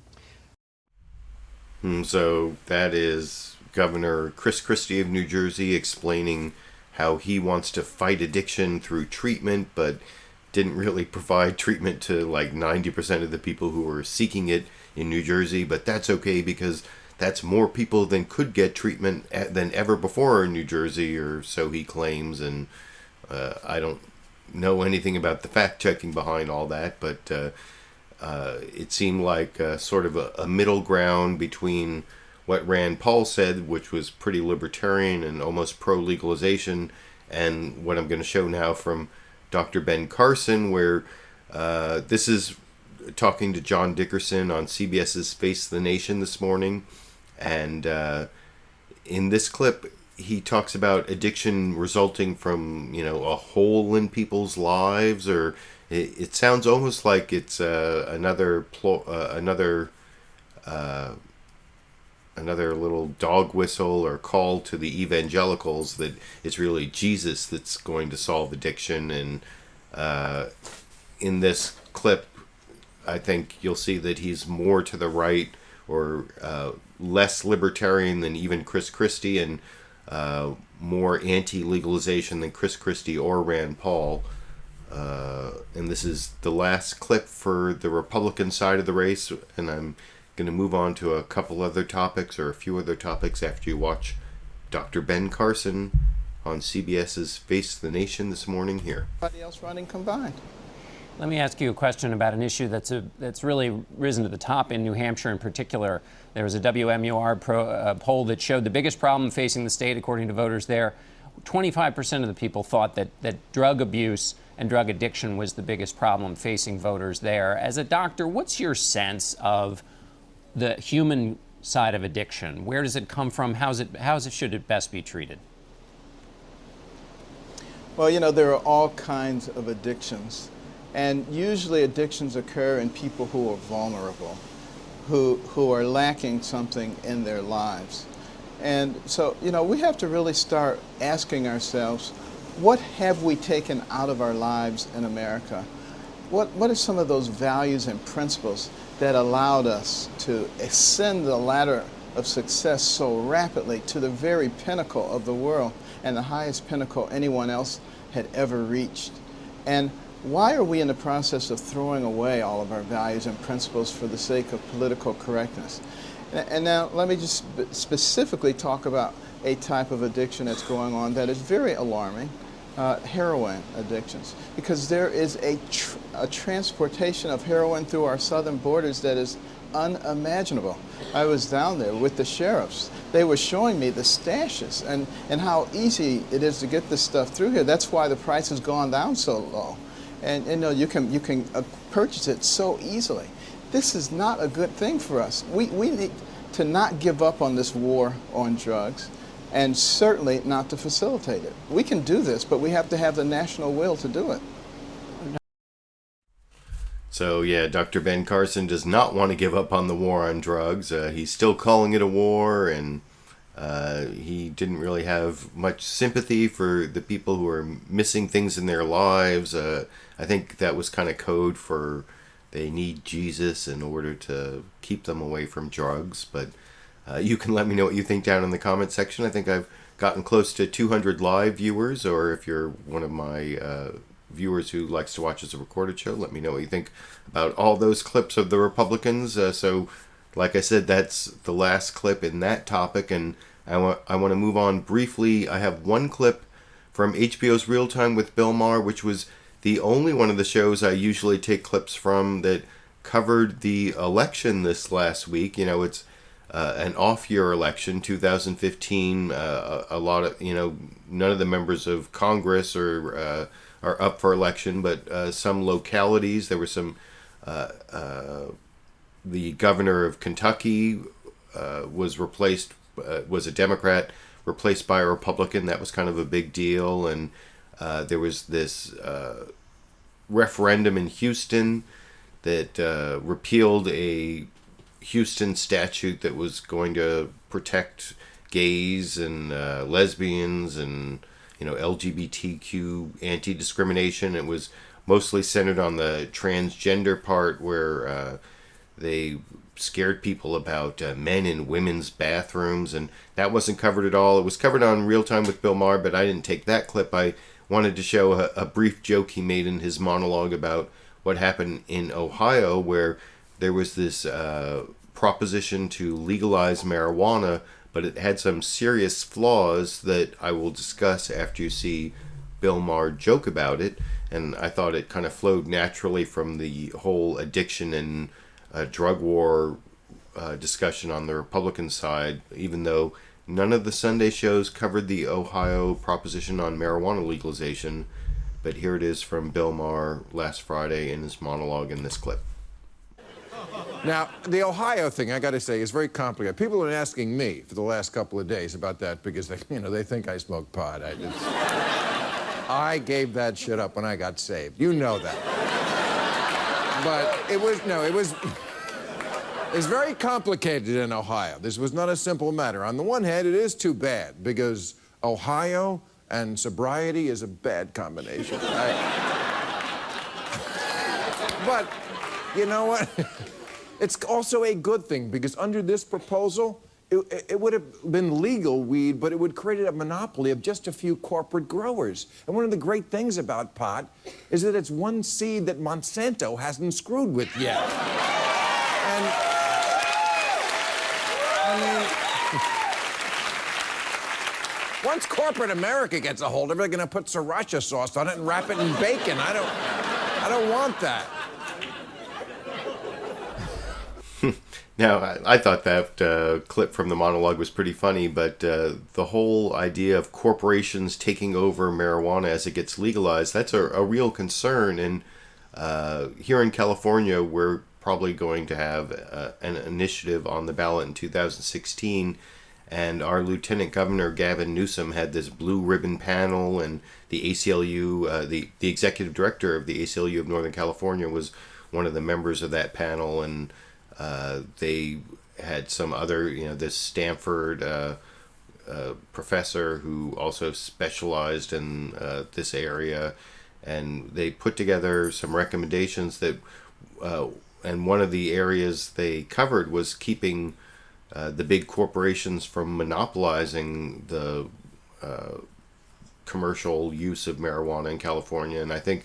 So that is Governor Chris Christie of New Jersey explaining how he wants to fight addiction through treatment, but didn't really provide treatment to like 90% of the people who were seeking it in New Jersey. But that's okay because that's more people than could get treatment than ever before in New Jersey, or so he claims. And I don't know anything about the fact-checking behind all that, but it seemed like sort of a middle ground between what Rand Paul said, which was pretty libertarian and almost pro-legalization, and what I'm going to show now from Dr. Ben Carson, where this is talking to John Dickerson on CBS's Face the Nation this morning. And in this clip, he talks about addiction resulting from, a hole in people's lives, or it sounds almost like it's another little dog whistle or call to the evangelicals that it's really Jesus that's going to solve addiction. And in this clip, I think you'll see that he's more to the right, or less libertarian than even Chris Christie, and more anti-legalization than Chris Christie or Rand Paul. And this is the last clip for the Republican side of the race, and I'm going to move on to a couple other topics, or a few other topics, after you watch Dr. Ben Carson on CBS's Face the Nation this morning here. Everybody else running combined. Let me ask you a question about an issue that's really risen to the top in New Hampshire in particular. There was a WMUR poll that showed the biggest problem facing the state, according to voters there. 25% of the people thought that drug abuse and drug addiction was the biggest problem facing voters there. As a doctor, what's your sense of the human side of addiction? Where does it come from? Should it best be treated? Well, you know, there are all kinds of addictions. And usually addictions occur in people who are vulnerable, who are lacking something in their lives. And so, you know, we have to really start asking ourselves, what have we taken out of our lives in America? What are some of those values and principles that allowed us to ascend the ladder of success so rapidly to the very pinnacle of the world and the highest pinnacle anyone else had ever reached? And why are we in the process of throwing away all of our values and principles for the sake of political correctness? And now let me just specifically talk about a type of addiction that's going on that is very alarming, heroin addictions, because there is a transportation of heroin through our southern borders that is unimaginable. I was down there with the sheriffs. They were showing me the stashes and how easy it is to get this stuff through here. That's why the price has gone down so low. And you know, you can purchase it so easily. This is not a good thing for us. We need to not give up on this war on drugs, and certainly not to facilitate it. We can do this, but we have to have the national will to do it. So yeah, Dr. Ben Carson does not want to give up on the war on drugs. He's still calling it a war, and he didn't really have much sympathy for the people who are missing things in their lives. I think that was kind of code for they need Jesus in order to keep them away from drugs. But you can let me know what you think down in the comment section. I think I've gotten close to 200 live viewers, or if you're one of my viewers who likes to watch as a recorded show, let me know what you think about all those clips of the Republicans. So like I said, that's the last clip in that topic, and I want to move on briefly. I have one clip from HBO's Real Time with Bill Maher, which was the only one of the shows I usually take clips from that covered the election this last week. You know, it's an off-year election, 2015. A lot of, you know, none of the members of Congress are up for election, but some localities, there were some, the governor of Kentucky was replaced, was a Democrat, replaced by a Republican. That was kind of a big deal. And there was this referendum in Houston that repealed a Houston statute that was going to protect gays and lesbians and, you know, LGBTQ anti-discrimination. It was mostly centered on the transgender part, where they scared people about men in women's bathrooms, and that wasn't covered at all. It was covered on Real Time with Bill Maher, but I didn't take that clip. I wanted to show a brief joke he made in his monologue about what happened in Ohio, where there was this proposition to legalize marijuana, but it had some serious flaws that I will discuss after you see Bill Maher joke about it. And I thought it kind of flowed naturally from the whole addiction and drug war discussion on the Republican side, even though none of the Sunday shows covered the Ohio proposition on marijuana legalization. But here it is from Bill Maher last Friday in his monologue in this clip. Now, the Ohio thing, I got to say, is very complicated. People have been asking me for the last couple of days about that because they think I smoke pot. I gave that shit up when I got saved. You know that. But it was very complicated in Ohio. This was not a simple matter. On the one hand, it is too bad because Ohio and sobriety is a bad combination. But you know what? It's also a good thing because under this proposal, it would have been legal weed, but it would create a monopoly of just a few corporate growers. And one of the great things about pot is that it's one seed that Monsanto hasn't screwed with yet. And I mean, once corporate America gets a hold of it, they're going to put sriracha sauce on it and wrap it in bacon. I don't want that. Now, I thought that clip from the monologue was pretty funny, but the whole idea of corporations taking over marijuana as it gets legalized, that's a real concern. And here in California, we're probably going to have an initiative on the ballot in 2016. And our Lieutenant Governor, Gavin Newsom, had this blue ribbon panel, and the ACLU, the executive director of the ACLU of Northern California was one of the members of that panel, and they had some other, this Stanford professor who also specialized in this area, and they put together some recommendations that, and one of the areas they covered was keeping the big corporations from monopolizing the commercial use of marijuana in California. And I think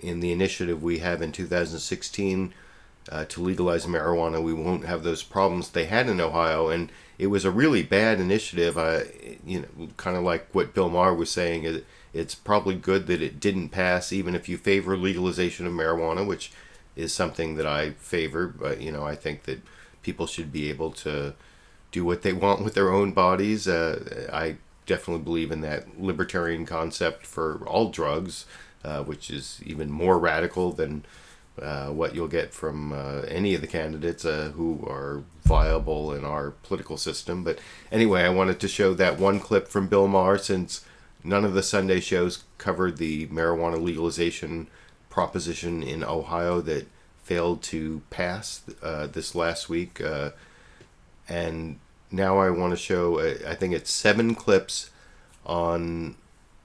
in the initiative we have in 2016 to legalize marijuana, we won't have those problems they had in Ohio. And it was a really bad initiative. Kind of like what Bill Maher was saying, it's probably good that it didn't pass, even if you favor legalization of marijuana, which is something that I favor. But, I think that people should be able to do what they want with their own bodies. I definitely believe in that libertarian concept for all drugs, which is even more radical than what you'll get from any of the candidates who are viable in our political system. But anyway, I wanted to show that one clip from Bill Maher, since none of the Sunday shows covered the marijuana legalization proposition in Ohio that failed to pass this last week. And now I want to show, I think it's 7 clips on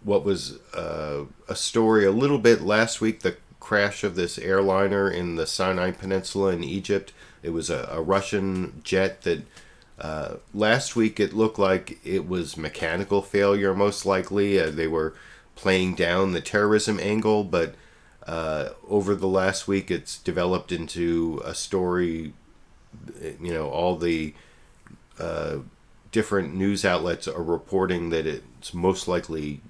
what was a story a little bit last week, the crash of this airliner in the Sinai Peninsula in Egypt. It was a Russian jet that last week it looked like it was mechanical failure, most likely. They were playing down the terrorism angle, but over the last week it's developed into a story. All the different news outlets are reporting that it's most likely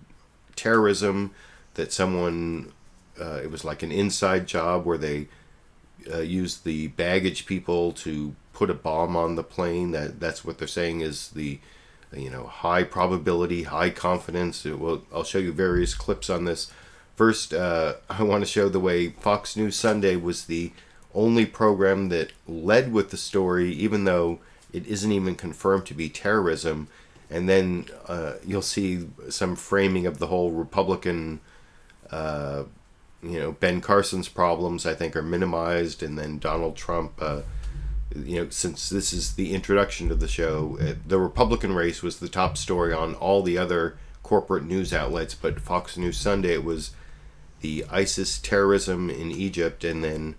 terrorism, that someone, it was like an inside job where they used the baggage people to put a bomb on the plane. That's what they're saying is the high probability, high confidence. I'll show you various clips on this. First, I want to show the way Fox News Sunday was the only program that led with the story, even though it isn't even confirmed to be terrorism. And then you'll see some framing of the whole Republican, Ben Carson's problems, I think, are minimized. And then Donald Trump, since this is the introduction to the show, the Republican race was the top story on all the other corporate news outlets. But Fox News Sunday, it was the ISIS terrorism in Egypt, and then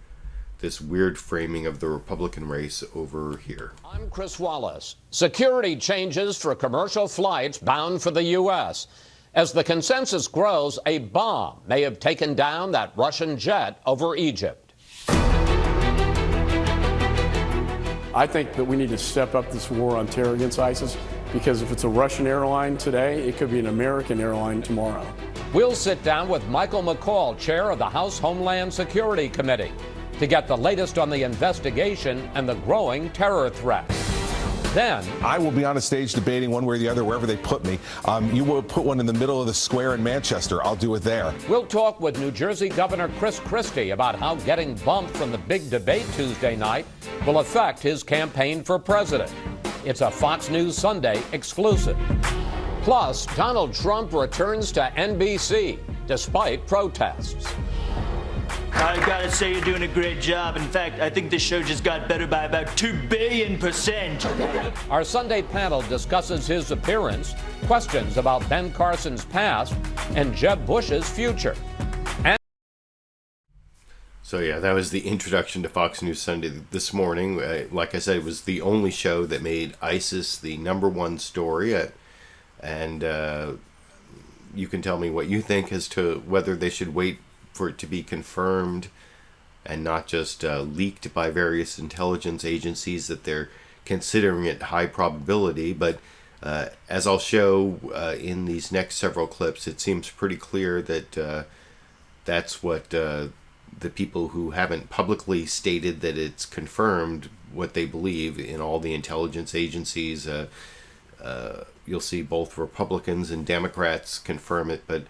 this weird framing of the Republican race over here. I'm Chris Wallace. Security changes for commercial flights bound for the U.S. As the consensus grows, a bomb may have taken down that Russian jet over Egypt. I think that we need to step up this war on terror against ISIS, because if it's a Russian airline today, it could be an American airline tomorrow. We'll sit down with Michael McCall, chair of the House Homeland Security Committee, to get the latest on the investigation and the growing terror threat. Then I will be on a stage debating one way or the other wherever they put me. You will put one in the middle of the square in Manchester. I'll do it there. We'll talk with New Jersey Governor Chris Christie about how getting bumped from the big debate Tuesday night will affect his campaign for president. It's a Fox News Sunday exclusive. Plus, Donald Trump returns to NBC despite protests. I gotta say, you're doing a great job. In fact, I think this show just got better by about 2 billion%. Our Sunday panel discusses his appearance, questions about Ben Carson's past, and Jeb Bush's future. So yeah, that was the introduction to Fox News Sunday this morning. Like I said, it was the only show that made ISIS the #1 story. And you can tell me what you think as to whether they should wait for it to be confirmed and not just leaked by various intelligence agencies that they're considering it high probability. But as I'll show in these next several clips, it seems pretty clear that that's what the people who haven't publicly stated that it's confirmed what they believe in all the intelligence agencies. You'll see both Republicans and Democrats confirm it. But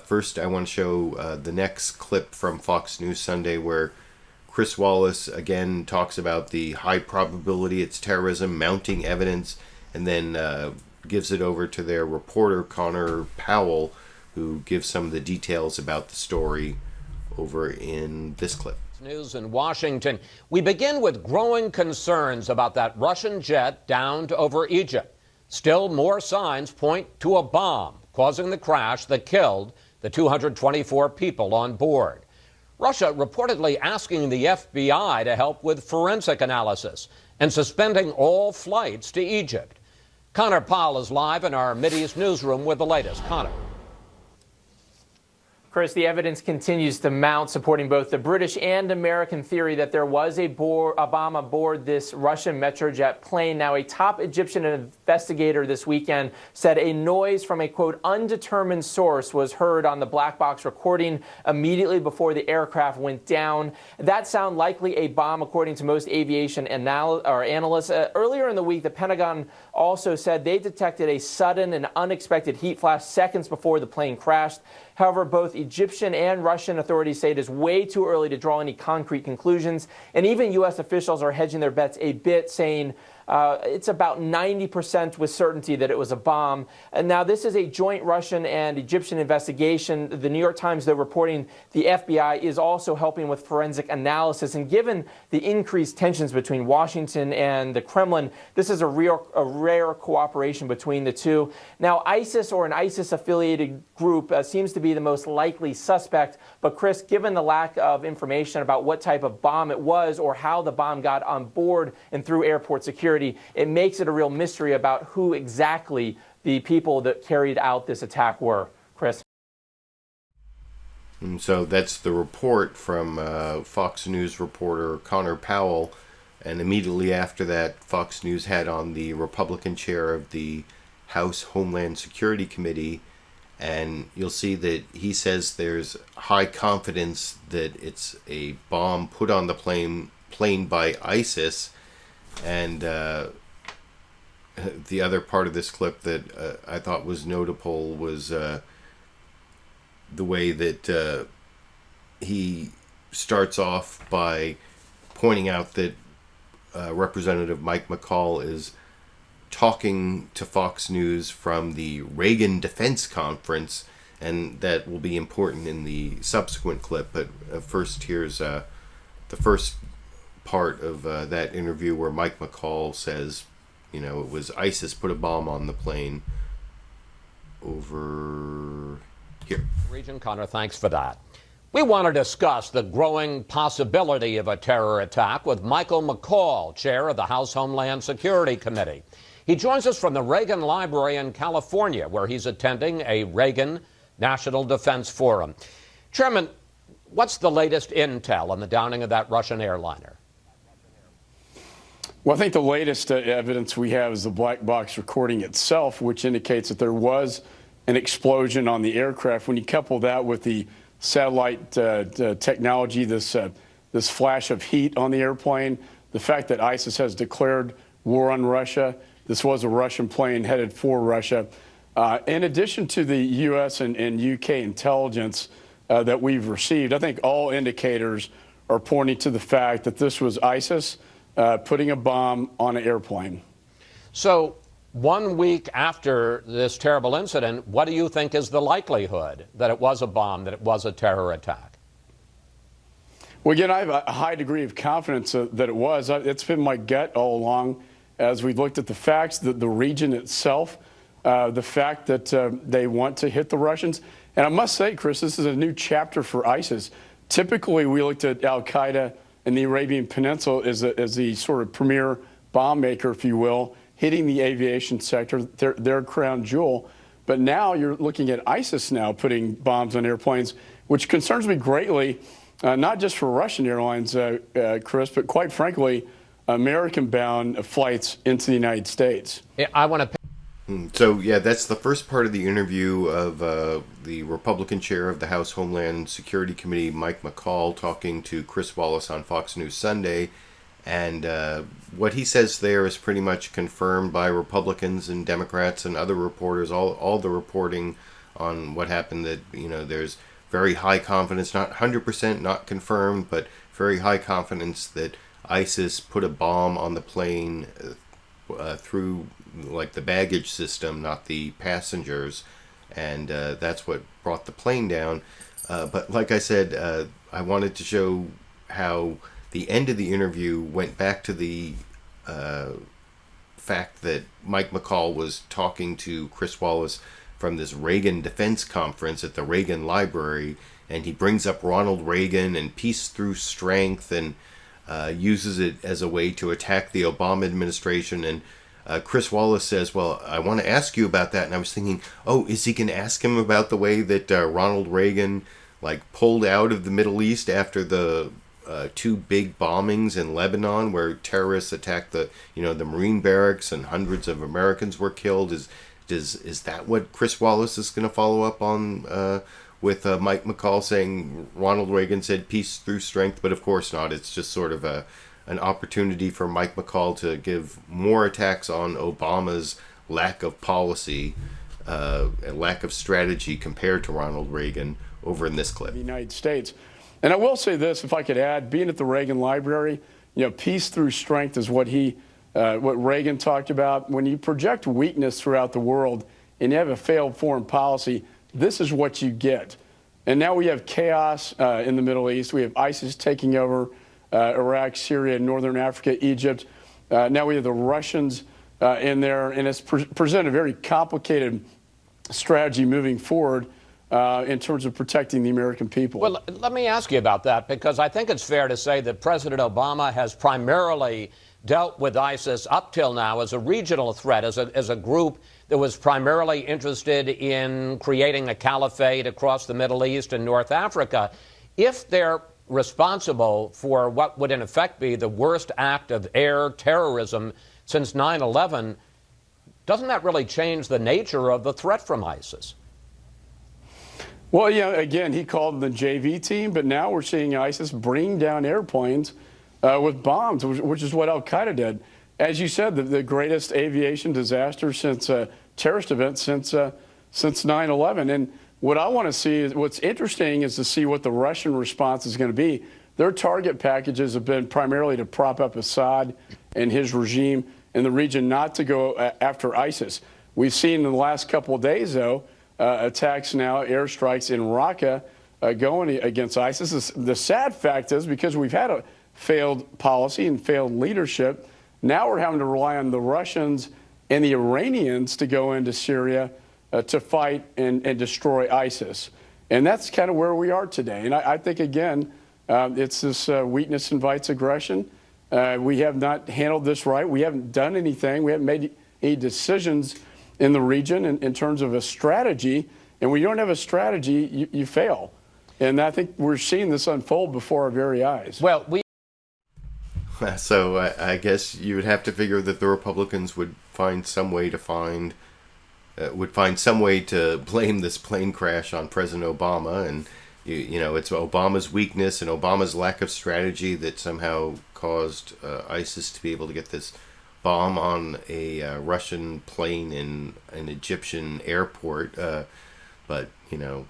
first, I want to show the next clip from Fox News Sunday, where Chris Wallace again talks about the high probability it's terrorism, mounting evidence, and then gives it over to their reporter, Connor Powell, who gives some of the details about the story over in this clip. News in Washington. We begin with growing concerns about that Russian jet downed over Egypt. Still more signs point to a bomb causing the crash that killed the 224 people on board. Russia reportedly asking the FBI to help with forensic analysis and suspending all flights to Egypt. Connor Powell is live in our Mideast newsroom with the latest. Connor. Chris, the evidence continues to mount supporting both the British and American theory that there was a bomb aboard this Russian Metrojet plane. Now, a top Egyptian investigator this weekend said a noise from a, quote, undetermined source was heard on the black box recording immediately before the aircraft went down. That sound likely a bomb, according to most aviation analysts. Earlier in the week, the Pentagon also said they detected a sudden and unexpected heat flash seconds before the plane crashed. However, both Egyptian and Russian authorities say it is way too early to draw any concrete conclusions. And even U.S. officials are hedging their bets a bit, saying it's about 90% with certainty that it was a bomb. And now this is a joint Russian and Egyptian investigation. The New York Times, though, reporting the FBI is also helping with forensic analysis. And given the increased tensions between Washington and the Kremlin, this is a rare cooperation between the two. Now, ISIS or an ISIS-affiliated group seems to be the most likely suspect. But, Chris, given the lack of information about what type of bomb it was or how the bomb got on board and through airport security, it makes it a real mystery about who exactly the people that carried out this attack were. Chris. And so that's the report from Fox News reporter Connor Powell. And immediately after that, Fox News had on the Republican chair of the House Homeland Security Committee. And you'll see that he says there's high confidence that it's a bomb put on the plane by ISIS. And the other part of this clip that I thought was notable was the way that he starts off by pointing out that Representative Mike McCall is talking to Fox News from the Reagan Defense Conference, and that will be important in the subsequent clip. But first, here's the first part of that interview where Mike McCall says, you know, it was ISIS put a bomb on the plane over here. Region Connor, thanks for that. We want to discuss the growing possibility of a terror attack with Michael McCall, chair of the House Homeland Security Committee. He joins us from the Reagan Library in California, where he's attending a Reagan National Defense Forum. Chairman, what's the latest intel on the downing of that Russian airliner? Well, I think the latest evidence we have is the black box recording itself, which indicates that there was an explosion on the aircraft. When you couple that with the satellite technology, this flash of heat on the airplane, the fact that ISIS has declared war on Russia, this was a Russian plane headed for Russia. In addition to the U.S. and UK intelligence that we've received, I think all indicators are pointing to the fact that this was ISIS putting a bomb on an airplane. So 1 week after this terrible incident, what do you think is the likelihood that it was a bomb, that it was a terror attack? Well, again, I have a high degree of confidence that it was. It's been my gut all along as we've looked at the facts, the region itself, the fact that they want to hit the Russians. And I must say, Chris, this is a new chapter for ISIS. Typically, we looked at al-Qaeda and the Arabian Peninsula as the sort of premier bomb maker, if you will, hitting the aviation sector, their crown jewel. But now you're looking at ISIS now putting bombs on airplanes, which concerns me greatly, not just for Russian airlines, Chris, but quite frankly, American-bound flights into the United States. I want to. So, yeah, that's the first part of the interview of the Republican chair of the House Homeland Security Committee, Mike McCall, talking to Chris Wallace on Fox News Sunday. And what he says there is pretty much confirmed by Republicans and Democrats and other reporters, all the reporting on what happened, that, there's very high confidence, not 100%, not confirmed, but very high confidence that ISIS put a bomb on the plane through like the baggage system, not the passengers, and that's what brought the plane down. But like I said, I wanted to show how the end of the interview went back to the fact that Mike McCall was talking to Chris Wallace from this Reagan Defense Conference at the Reagan Library, and he brings up Ronald Reagan and peace through strength, and uses it as a way to attack the Obama administration. And Chris Wallace says, well, I want to ask you about that. And I was thinking, oh, is he going to ask him about the way that Ronald Reagan pulled out of the Middle East after the two big bombings in Lebanon, where terrorists attacked the Marine barracks and hundreds of Americans were killed? Is that what Chris Wallace is going to follow up on with Mike McCall saying Ronald Reagan said peace through strength? But of course not. It's just sort of an opportunity for Mike McCall to give more attacks on Obama's lack of policy, lack of strategy compared to Ronald Reagan over in this clip. The United States. And I will say this, if I could add, being at the Reagan Library, peace through strength is what Reagan talked about. When you project weakness throughout the world and you have a failed foreign policy, this is what you get. And now we have chaos in the Middle East. We have ISIS taking over Iraq, Syria, Northern Africa, Egypt. Now we have the Russians in there, and it's presented a very complicated strategy moving forward in terms of protecting the American people. Well, let me ask you about that, because I think it's fair to say that President Obama has primarily dealt with ISIS up till now as a regional threat, as a group that was primarily interested in creating a caliphate across the Middle East and North Africa. If they're responsible for what would in effect be the worst act of air terrorism since 9/11, doesn't that really change the nature of the threat from ISIS? Well, again, he called them the JV team, but now we're seeing ISIS bring down airplanes with bombs, which is what Al-Qaeda did. As you said, the greatest aviation disaster since terrorist event since 9/11. And what I want to see is, what's interesting is to see what the Russian response is going to be. Their target packages have been primarily to prop up Assad and his regime in the region, not to go after ISIS. We've seen in the last couple of days, though, attacks now, airstrikes in Raqqa going against ISIS. The sad fact is, because we've had a failed policy and failed leadership, now we're having to rely on the Russians and the Iranians to go into Syria to fight and destroy ISIS. And that's kind of where we are today. And I think, again, it's this weakness invites aggression. We have not handled this right. We haven't done anything. We haven't made any decisions in the region in terms of a strategy. And when you don't have a strategy, you fail. And I think we're seeing this unfold before our very eyes. Well, So I guess you would have to figure that the Republicans would find some way to blame this plane crash on President Obama, and it's Obama's weakness and Obama's lack of strategy that somehow caused ISIS to be able to get this bomb on a Russian plane in an Egyptian airport. But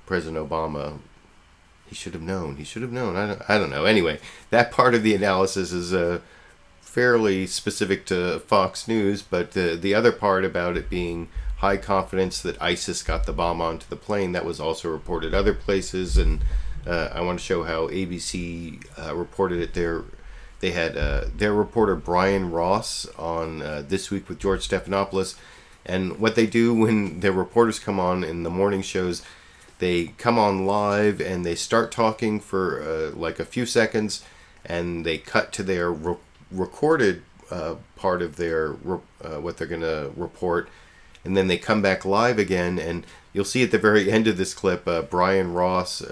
President Obama, he should have known. I don't know. Anyway, that part of the analysis is fairly specific to Fox News, but the other part about it being high confidence that ISIS got the bomb onto the plane, that was also reported other places. And I want to show how ABC reported it there. They had their reporter Brian Ross on This Week with George Stephanopoulos. And what they do when their reporters come on in the morning shows, they come on live and they start talking for like a few seconds, and they cut to their recorded part of their what they're going to report, and then they come back live again. And you'll see at the very end of this clip, Brian Ross,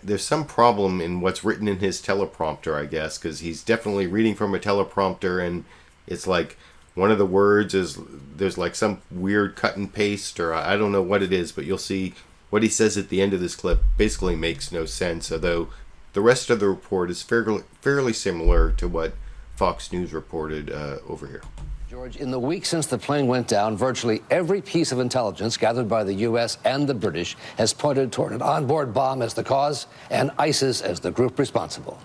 there's some problem in what's written in his teleprompter, I guess, because he's definitely reading from a teleprompter, and it's like one of the words is, there's like some weird cut and paste, or I don't know what it is, but you'll see what he says at the end of this clip basically makes no sense, although the rest of the report is fairly similar to what Fox News reported over here. George, in the week since the plane went down, virtually every piece of intelligence gathered by the U.S. and the British has pointed toward an onboard bomb as the cause and ISIS as the group responsible.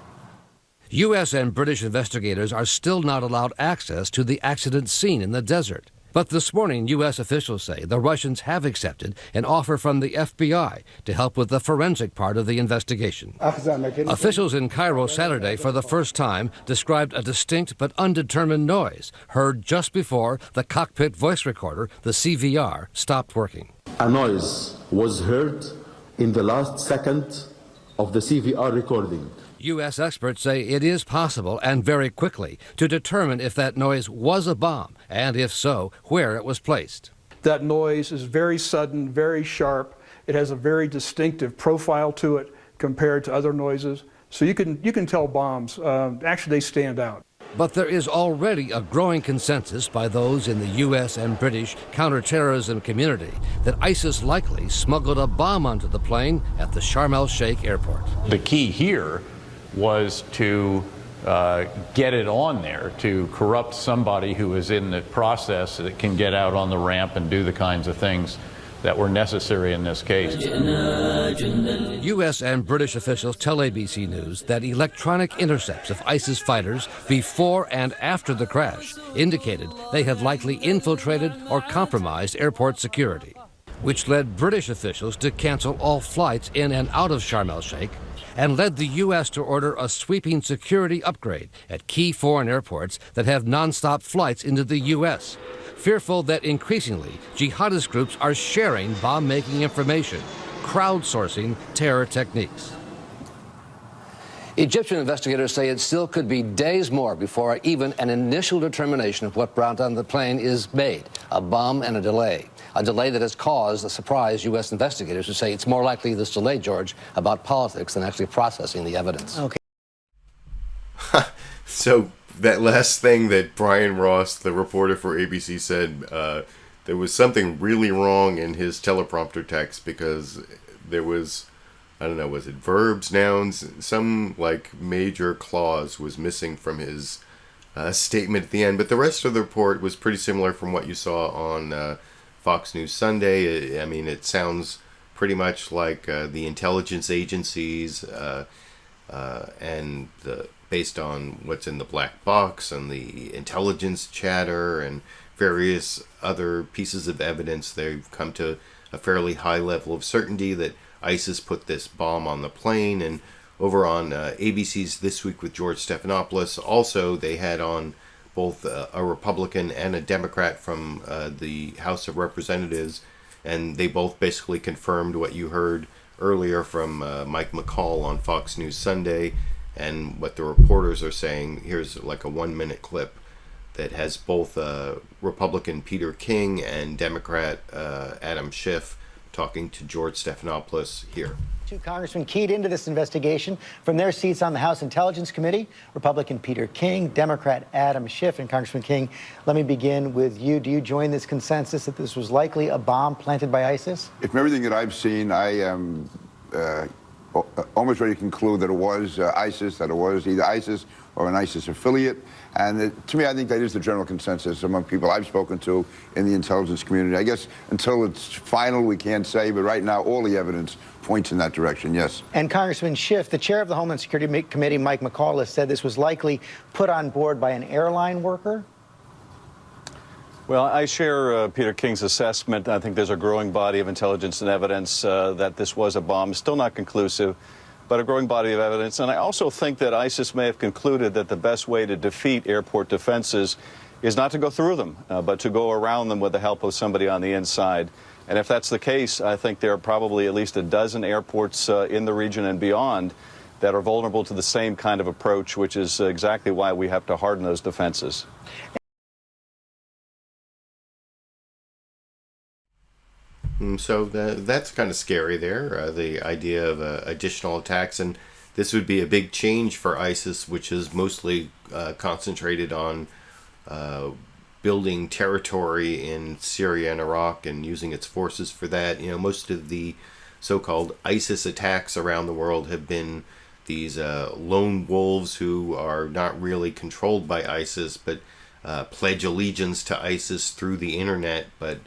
U.S. and British investigators are still not allowed access to the accident scene in the desert. But this morning, U.S. officials say the Russians have accepted an offer from the FBI to help with the forensic part of the investigation. Officials in Cairo Saturday, for the first time, described a distinct but undetermined noise heard just before the cockpit voice recorder, the CVR, stopped working. A noise was heard in the last second of the CVR recording. U.S. experts say it is possible, and very quickly, to determine if that noise was a bomb, and if so, where it was placed. That noise is very sudden, very sharp. It has a very distinctive profile to it compared to other noises. So you can tell bombs. Actually, they stand out. But there is already a growing consensus by those in the U.S. and British counterterrorism community that ISIS likely smuggled a bomb onto the plane at the Sharm El-Sheikh airport. The key here was to get it on there, to corrupt somebody who is in the process that can get out on the ramp and do the kinds of things that were necessary in this case. U.S. and British officials tell ABC News that electronic intercepts of ISIS fighters before and after the crash indicated they had likely infiltrated or compromised airport security, which led British officials to cancel all flights in and out of Sharm El-Sheikh, and led the U.S. to order a sweeping security upgrade at key foreign airports that have nonstop flights into the U.S., fearful that increasingly jihadist groups are sharing bomb-making information, crowdsourcing terror techniques. Egyptian investigators say it still could be days more before even an initial determination of what brought down the plane is made, a bomb and a delay that has caused a surprise U.S. investigators who say it's more likely this delay, George, about politics than actually processing the evidence. Okay. So that last thing that Brian Ross, the reporter for ABC, said, there was something really wrong in his teleprompter text because there was, I don't know, was it verbs, nouns, some like major clause was missing from his statement at the end. But the rest of the report was pretty similar from what you saw on Fox News Sunday. I mean, it sounds pretty much like the intelligence agencies and based on what's in the black box and the intelligence chatter and various other pieces of evidence, they've come to a fairly high level of certainty that ISIS put this bomb on the plane. And over on ABC's This Week with George Stephanopoulos, also they had on both a Republican and a Democrat from the House of Representatives, and they both basically confirmed what you heard earlier from Mike McCall on Fox News Sunday, and what the reporters are saying. Here's like a 1-minute clip that has both Republican Peter King and Democrat Adam Schiff talking to George Stephanopoulos here. Two congressmen keyed into this investigation from their seats on the House Intelligence Committee, Republican Peter King, Democrat Adam Schiff. And Congressman King, let me begin with you. Do you join this consensus that this was likely a bomb planted by ISIS? From everything that I've seen, I am almost ready to conclude that it was ISIS, that it was either ISIS or an ISIS affiliate. And to me, I think that is the general consensus among people I've spoken to in the intelligence community. I guess until it's final, we can't say, but right now, all the evidence points in that direction, yes. And Congressman Schiff, the chair of the Homeland Security Committee, Mike McCall, has said this was likely put on board by an airline worker. Well, I share Peter King's assessment. I think there's a growing body of intelligence and evidence that this was a bomb. Still not conclusive, but a growing body of evidence. And I also think that ISIS may have concluded that the best way to defeat airport defenses is not to go through them, but to go around them with the help of somebody on the inside. And if that's the case, I think there are probably at least a dozen airports in the region and beyond that are vulnerable to the same kind of approach, which is exactly why we have to harden those defenses. So that's kind of scary there, the idea of additional attacks. And this would be a big change for ISIS, which is mostly concentrated on building territory in Syria and Iraq and using its forces for that. Most of the so-called ISIS attacks around the world have been these lone wolves who are not really controlled by ISIS, but pledge allegiance to ISIS through the internet, but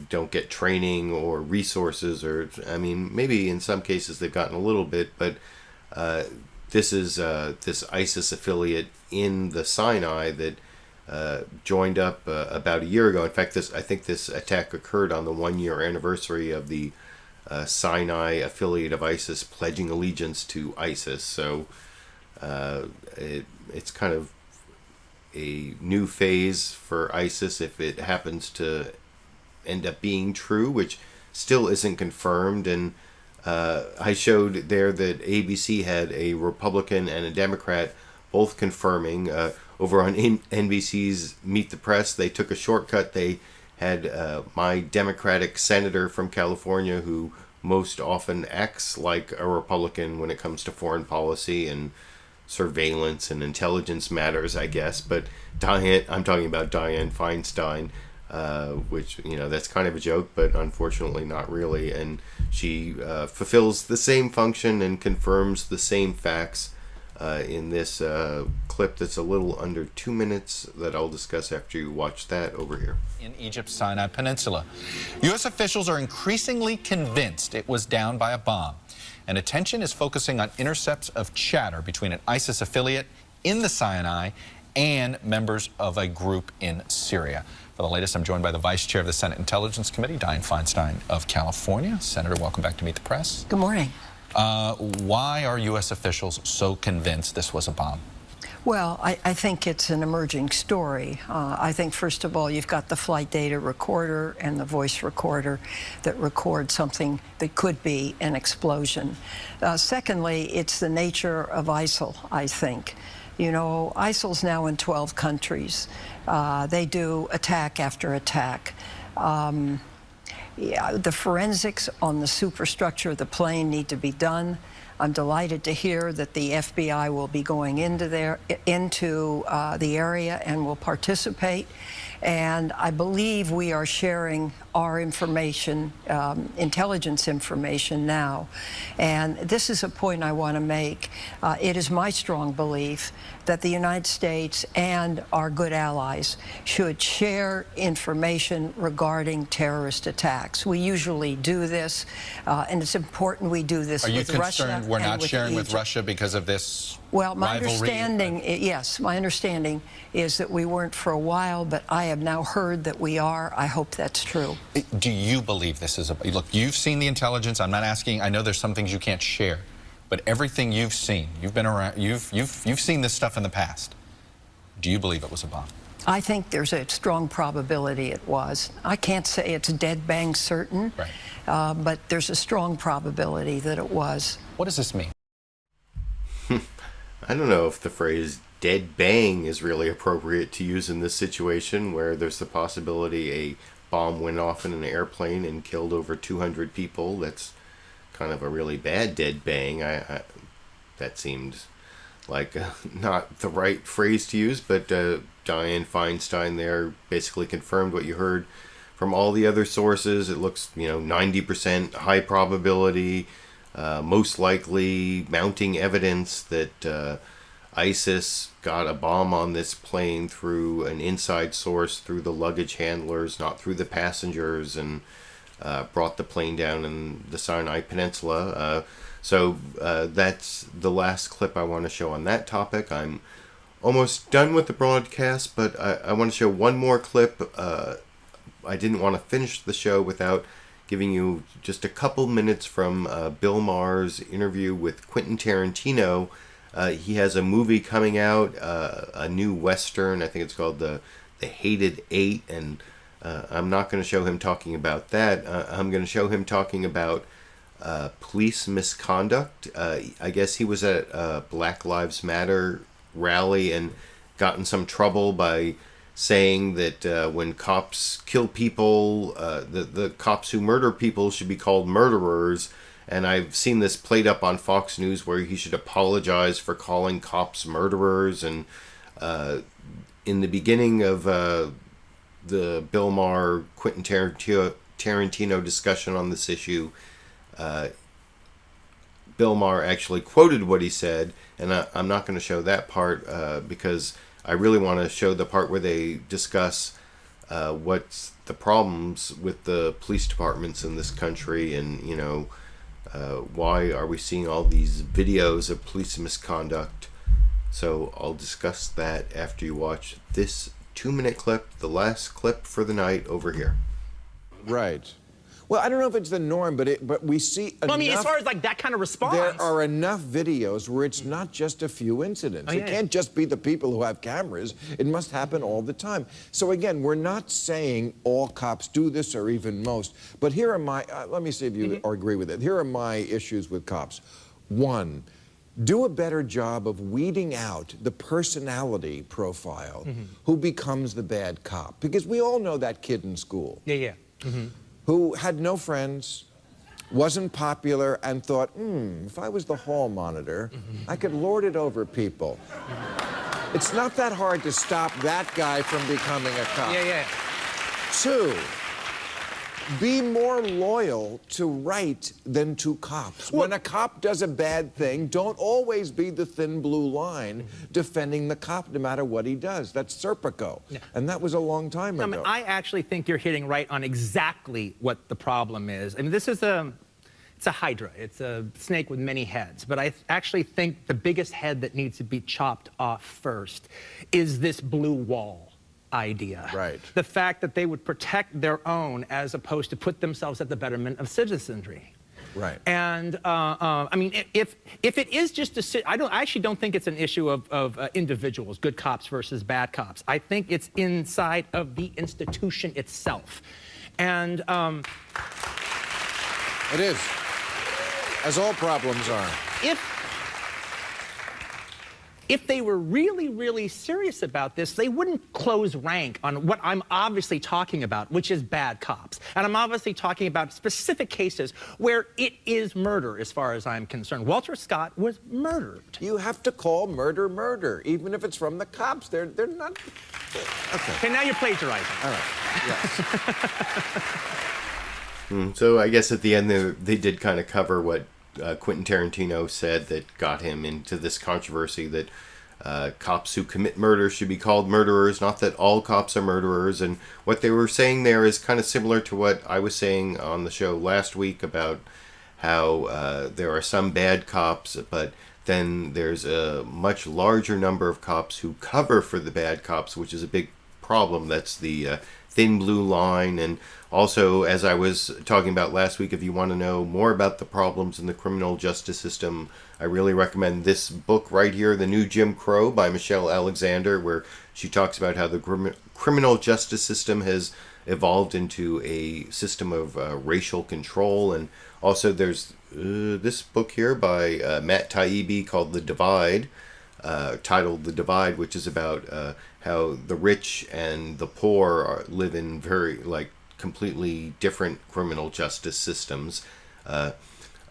don't get training or resources, or maybe in some cases they've gotten a little bit, but this is this ISIS affiliate in the Sinai that joined up about a year ago. In fact, I think this attack occurred on the 1-year anniversary of the Sinai affiliate of ISIS pledging allegiance to ISIS. So it's kind of a new phase for ISIS if it happens to end up being true, which still isn't confirmed. And I showed there that ABC had a Republican and a Democrat both confirming. Over on NBC's Meet the Press, they took a shortcut. They had my Democratic senator from California, who most often acts like a Republican when it comes to foreign policy and surveillance and intelligence matters, I guess. But I'm talking about Dianne Feinstein, which, that's kind of a joke, but unfortunately not really. And she fulfills the same function and confirms the same facts in this clip that's a little under 2 minutes that I'll discuss after you watch that over here. In Egypt's Sinai Peninsula, U.S. officials are increasingly convinced it was downed by a bomb, and attention is focusing on intercepts of chatter between an ISIS affiliate in the Sinai and members of a group in Syria. For the latest, I'm joined by the Vice Chair of the Senate Intelligence Committee, Dianne Feinstein of California. Senator, welcome back to Meet the Press. Good morning. Why are U.S. officials so convinced this was a bomb? Well, I think it's an emerging story. I think, first of all, you've got the flight data recorder and the voice recorder that record something that could be an explosion. Secondly, it's the nature of ISIL, I think. ISIL's now in 12 countries. They do attack after attack. The forensics on the superstructure of the plane need to be done. I'm delighted to hear that the FBI will be going into the area and will participate. And I believe we are sharing our information, intelligence information now. And this is a point I want to make. It is my strong belief that the United States and our good allies should share information regarding terrorist attacks. We usually do this, and it's important we do this with Russia. Are you concerned we're not sharing with Russia because of this Well, my rivalry? understanding, yes, my understanding is that we weren't for a while, but I have now heard that we are. I hope that's true. Do you believe this is a... Look, you've seen the intelligence. I'm not asking... I know there's some things you can't share, but everything you've seen, you've been around, you've seen this stuff in the past. Do you believe it was a bomb? I think there's a strong probability it was. I can't say it's dead bang certain, right. But there's a strong probability that it was. What does this mean? I don't know if the phrase dead bang is really appropriate to use in this situation where there's the possibility a bomb went off in an airplane and killed over 200 people. That's kind of a really bad dead bang. That seemed like not the right phrase to use, but Dianne Feinstein there basically confirmed what you heard from all the other sources. It looks, 90% high probability, most likely mounting evidence that ISIS got a bomb on this plane through an inside source, through the luggage handlers, not through the passengers, and brought the plane down in the Sinai Peninsula. So that's the last clip I want to show on that topic. I'm almost done with the broadcast, but I want to show one more clip. I didn't want to finish the show without giving you just a couple minutes from Bill Maher's interview with Quentin Tarantino. He has a movie coming out, a new Western. I think it's called The Hated Eight, and I'm not going to show him talking about that. I'm going to show him talking about police misconduct. I guess he was at a Black Lives Matter rally and got in some trouble by saying that when cops kill people, the cops who murder people should be called murderers. And I've seen this played up on Fox News where he should apologize for calling cops murderers. And in the beginning of the Bill Maher, Quentin Tarantino discussion on this issue, Bill Maher actually quoted what he said, and I'm not going to show that part because I really want to show the part where they discuss what's the problems with the police departments in this country, and why are we seeing all these videos of police misconduct. So I'll discuss that after you watch this 2-minute clip, the last clip for the night over here. Right. Well, I don't know if it's the norm, but we see enough. Well, I mean, as far as like that kind of response. There are enough videos where it's not just a few incidents. Oh, yeah. It can't just be the people who have cameras. It must happen all the time. So again, we're not saying all cops do this or even most, but here are my, let me see if you agree with it. Here are my issues with cops. One, do a better job of weeding out the personality profile who becomes the bad cop. Because we all know that kid in school. Yeah. Who had no friends, wasn't popular, and thought, if I was the hall monitor, I could lord it over people. It's not that hard to stop that guy from becoming a cop. Yeah. 2, be more loyal to right than to cops. When a cop does a bad thing, don't always be the thin blue line defending the cop no matter what he does. That's Serpico. Yeah. And that was a long time ago. I mean, I actually think you're hitting right on exactly what the problem is. I mean, this is it's a hydra. It's a snake with many heads. But I actually think the biggest head that needs to be chopped off first is this blue wall idea. Right. The fact that they would protect their own as opposed to put themselves at the betterment of citizenry. Right. And I mean, if it is just I actually don't think it's an issue of individuals, good cops versus bad cops. I think it's inside of the institution itself. And it is, as all problems are. If they were really, really serious about this, they wouldn't close rank on what I'm obviously talking about, which is bad cops. And I'm obviously talking about specific cases where it is murder, as far as I'm concerned. Walter Scott was murdered. You have to call murder murder, even if it's from the cops. They're not... Okay, now you're plagiarizing. All right, yes. So I guess at the end they did kind of cover what Quentin Tarantino said that got him into this controversy that cops who commit murder should be called murderers, not that all cops are murderers. And what they were saying there is kind of similar to what I was saying on the show last week about how there are some bad cops, but then there's a much larger number of cops who cover for the bad cops, which is a big problem. That's the thin blue line. And also, as I was talking about last week, if you want to know more about the problems in the criminal justice system, I really recommend this book right here, The New Jim Crow by Michelle Alexander, where she talks about how the criminal justice system has evolved into a system of racial control. And also there's this book here by Matt Taibbi called The Divide, titled The Divide, which is about how the rich and the poor live in very, completely different criminal justice systems.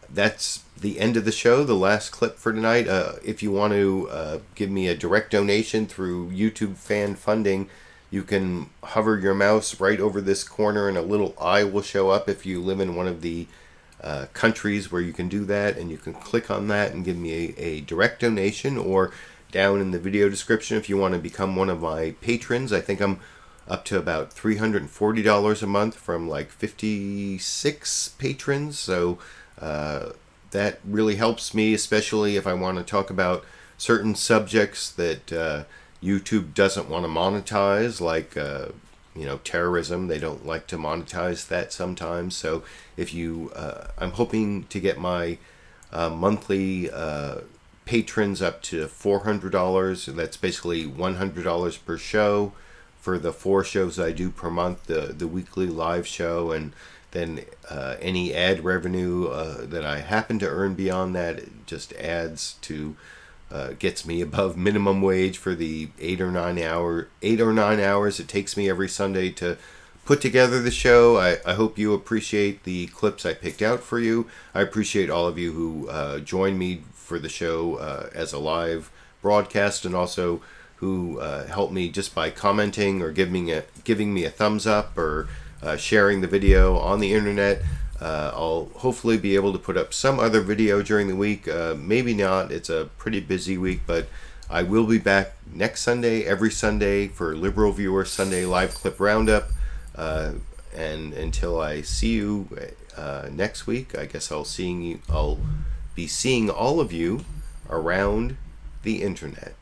That's the end of the show, the last clip for tonight. If you want to give me a direct donation through YouTube fan funding, you can hover your mouse right over this corner and a little eye will show up if you live in one of the countries where you can do that, and you can click on that and give me a direct donation, or down in the video description if you want to become one of my patrons. I think I'm up to about $340 a month from 56 patrons, so that really helps me, especially if I want to talk about certain subjects that YouTube doesn't want to monetize, like terrorism. They don't like to monetize that sometimes. So if you I'm hoping to get my monthly patrons up to $400. That's basically $100 per show for the 4 shows I do per month, the weekly live show, and then any ad revenue that I happen to earn beyond that, it just adds to gets me above minimum wage for the 8 or 9 hours it takes me every Sunday to put together the show. I hope you appreciate the clips I picked out for you. I appreciate all of you who joined me for the show as a live broadcast, and also who helped me just by commenting or giving me a thumbs up or sharing the video on the internet. I'll hopefully be able to put up some other video during the week. Maybe not. It's a pretty busy week, but I will be back next Sunday, every Sunday, for LiberalViewer Sunday Live Clip Roundup. And until I see you next week, I guess I'll be seeing all of you around the internet.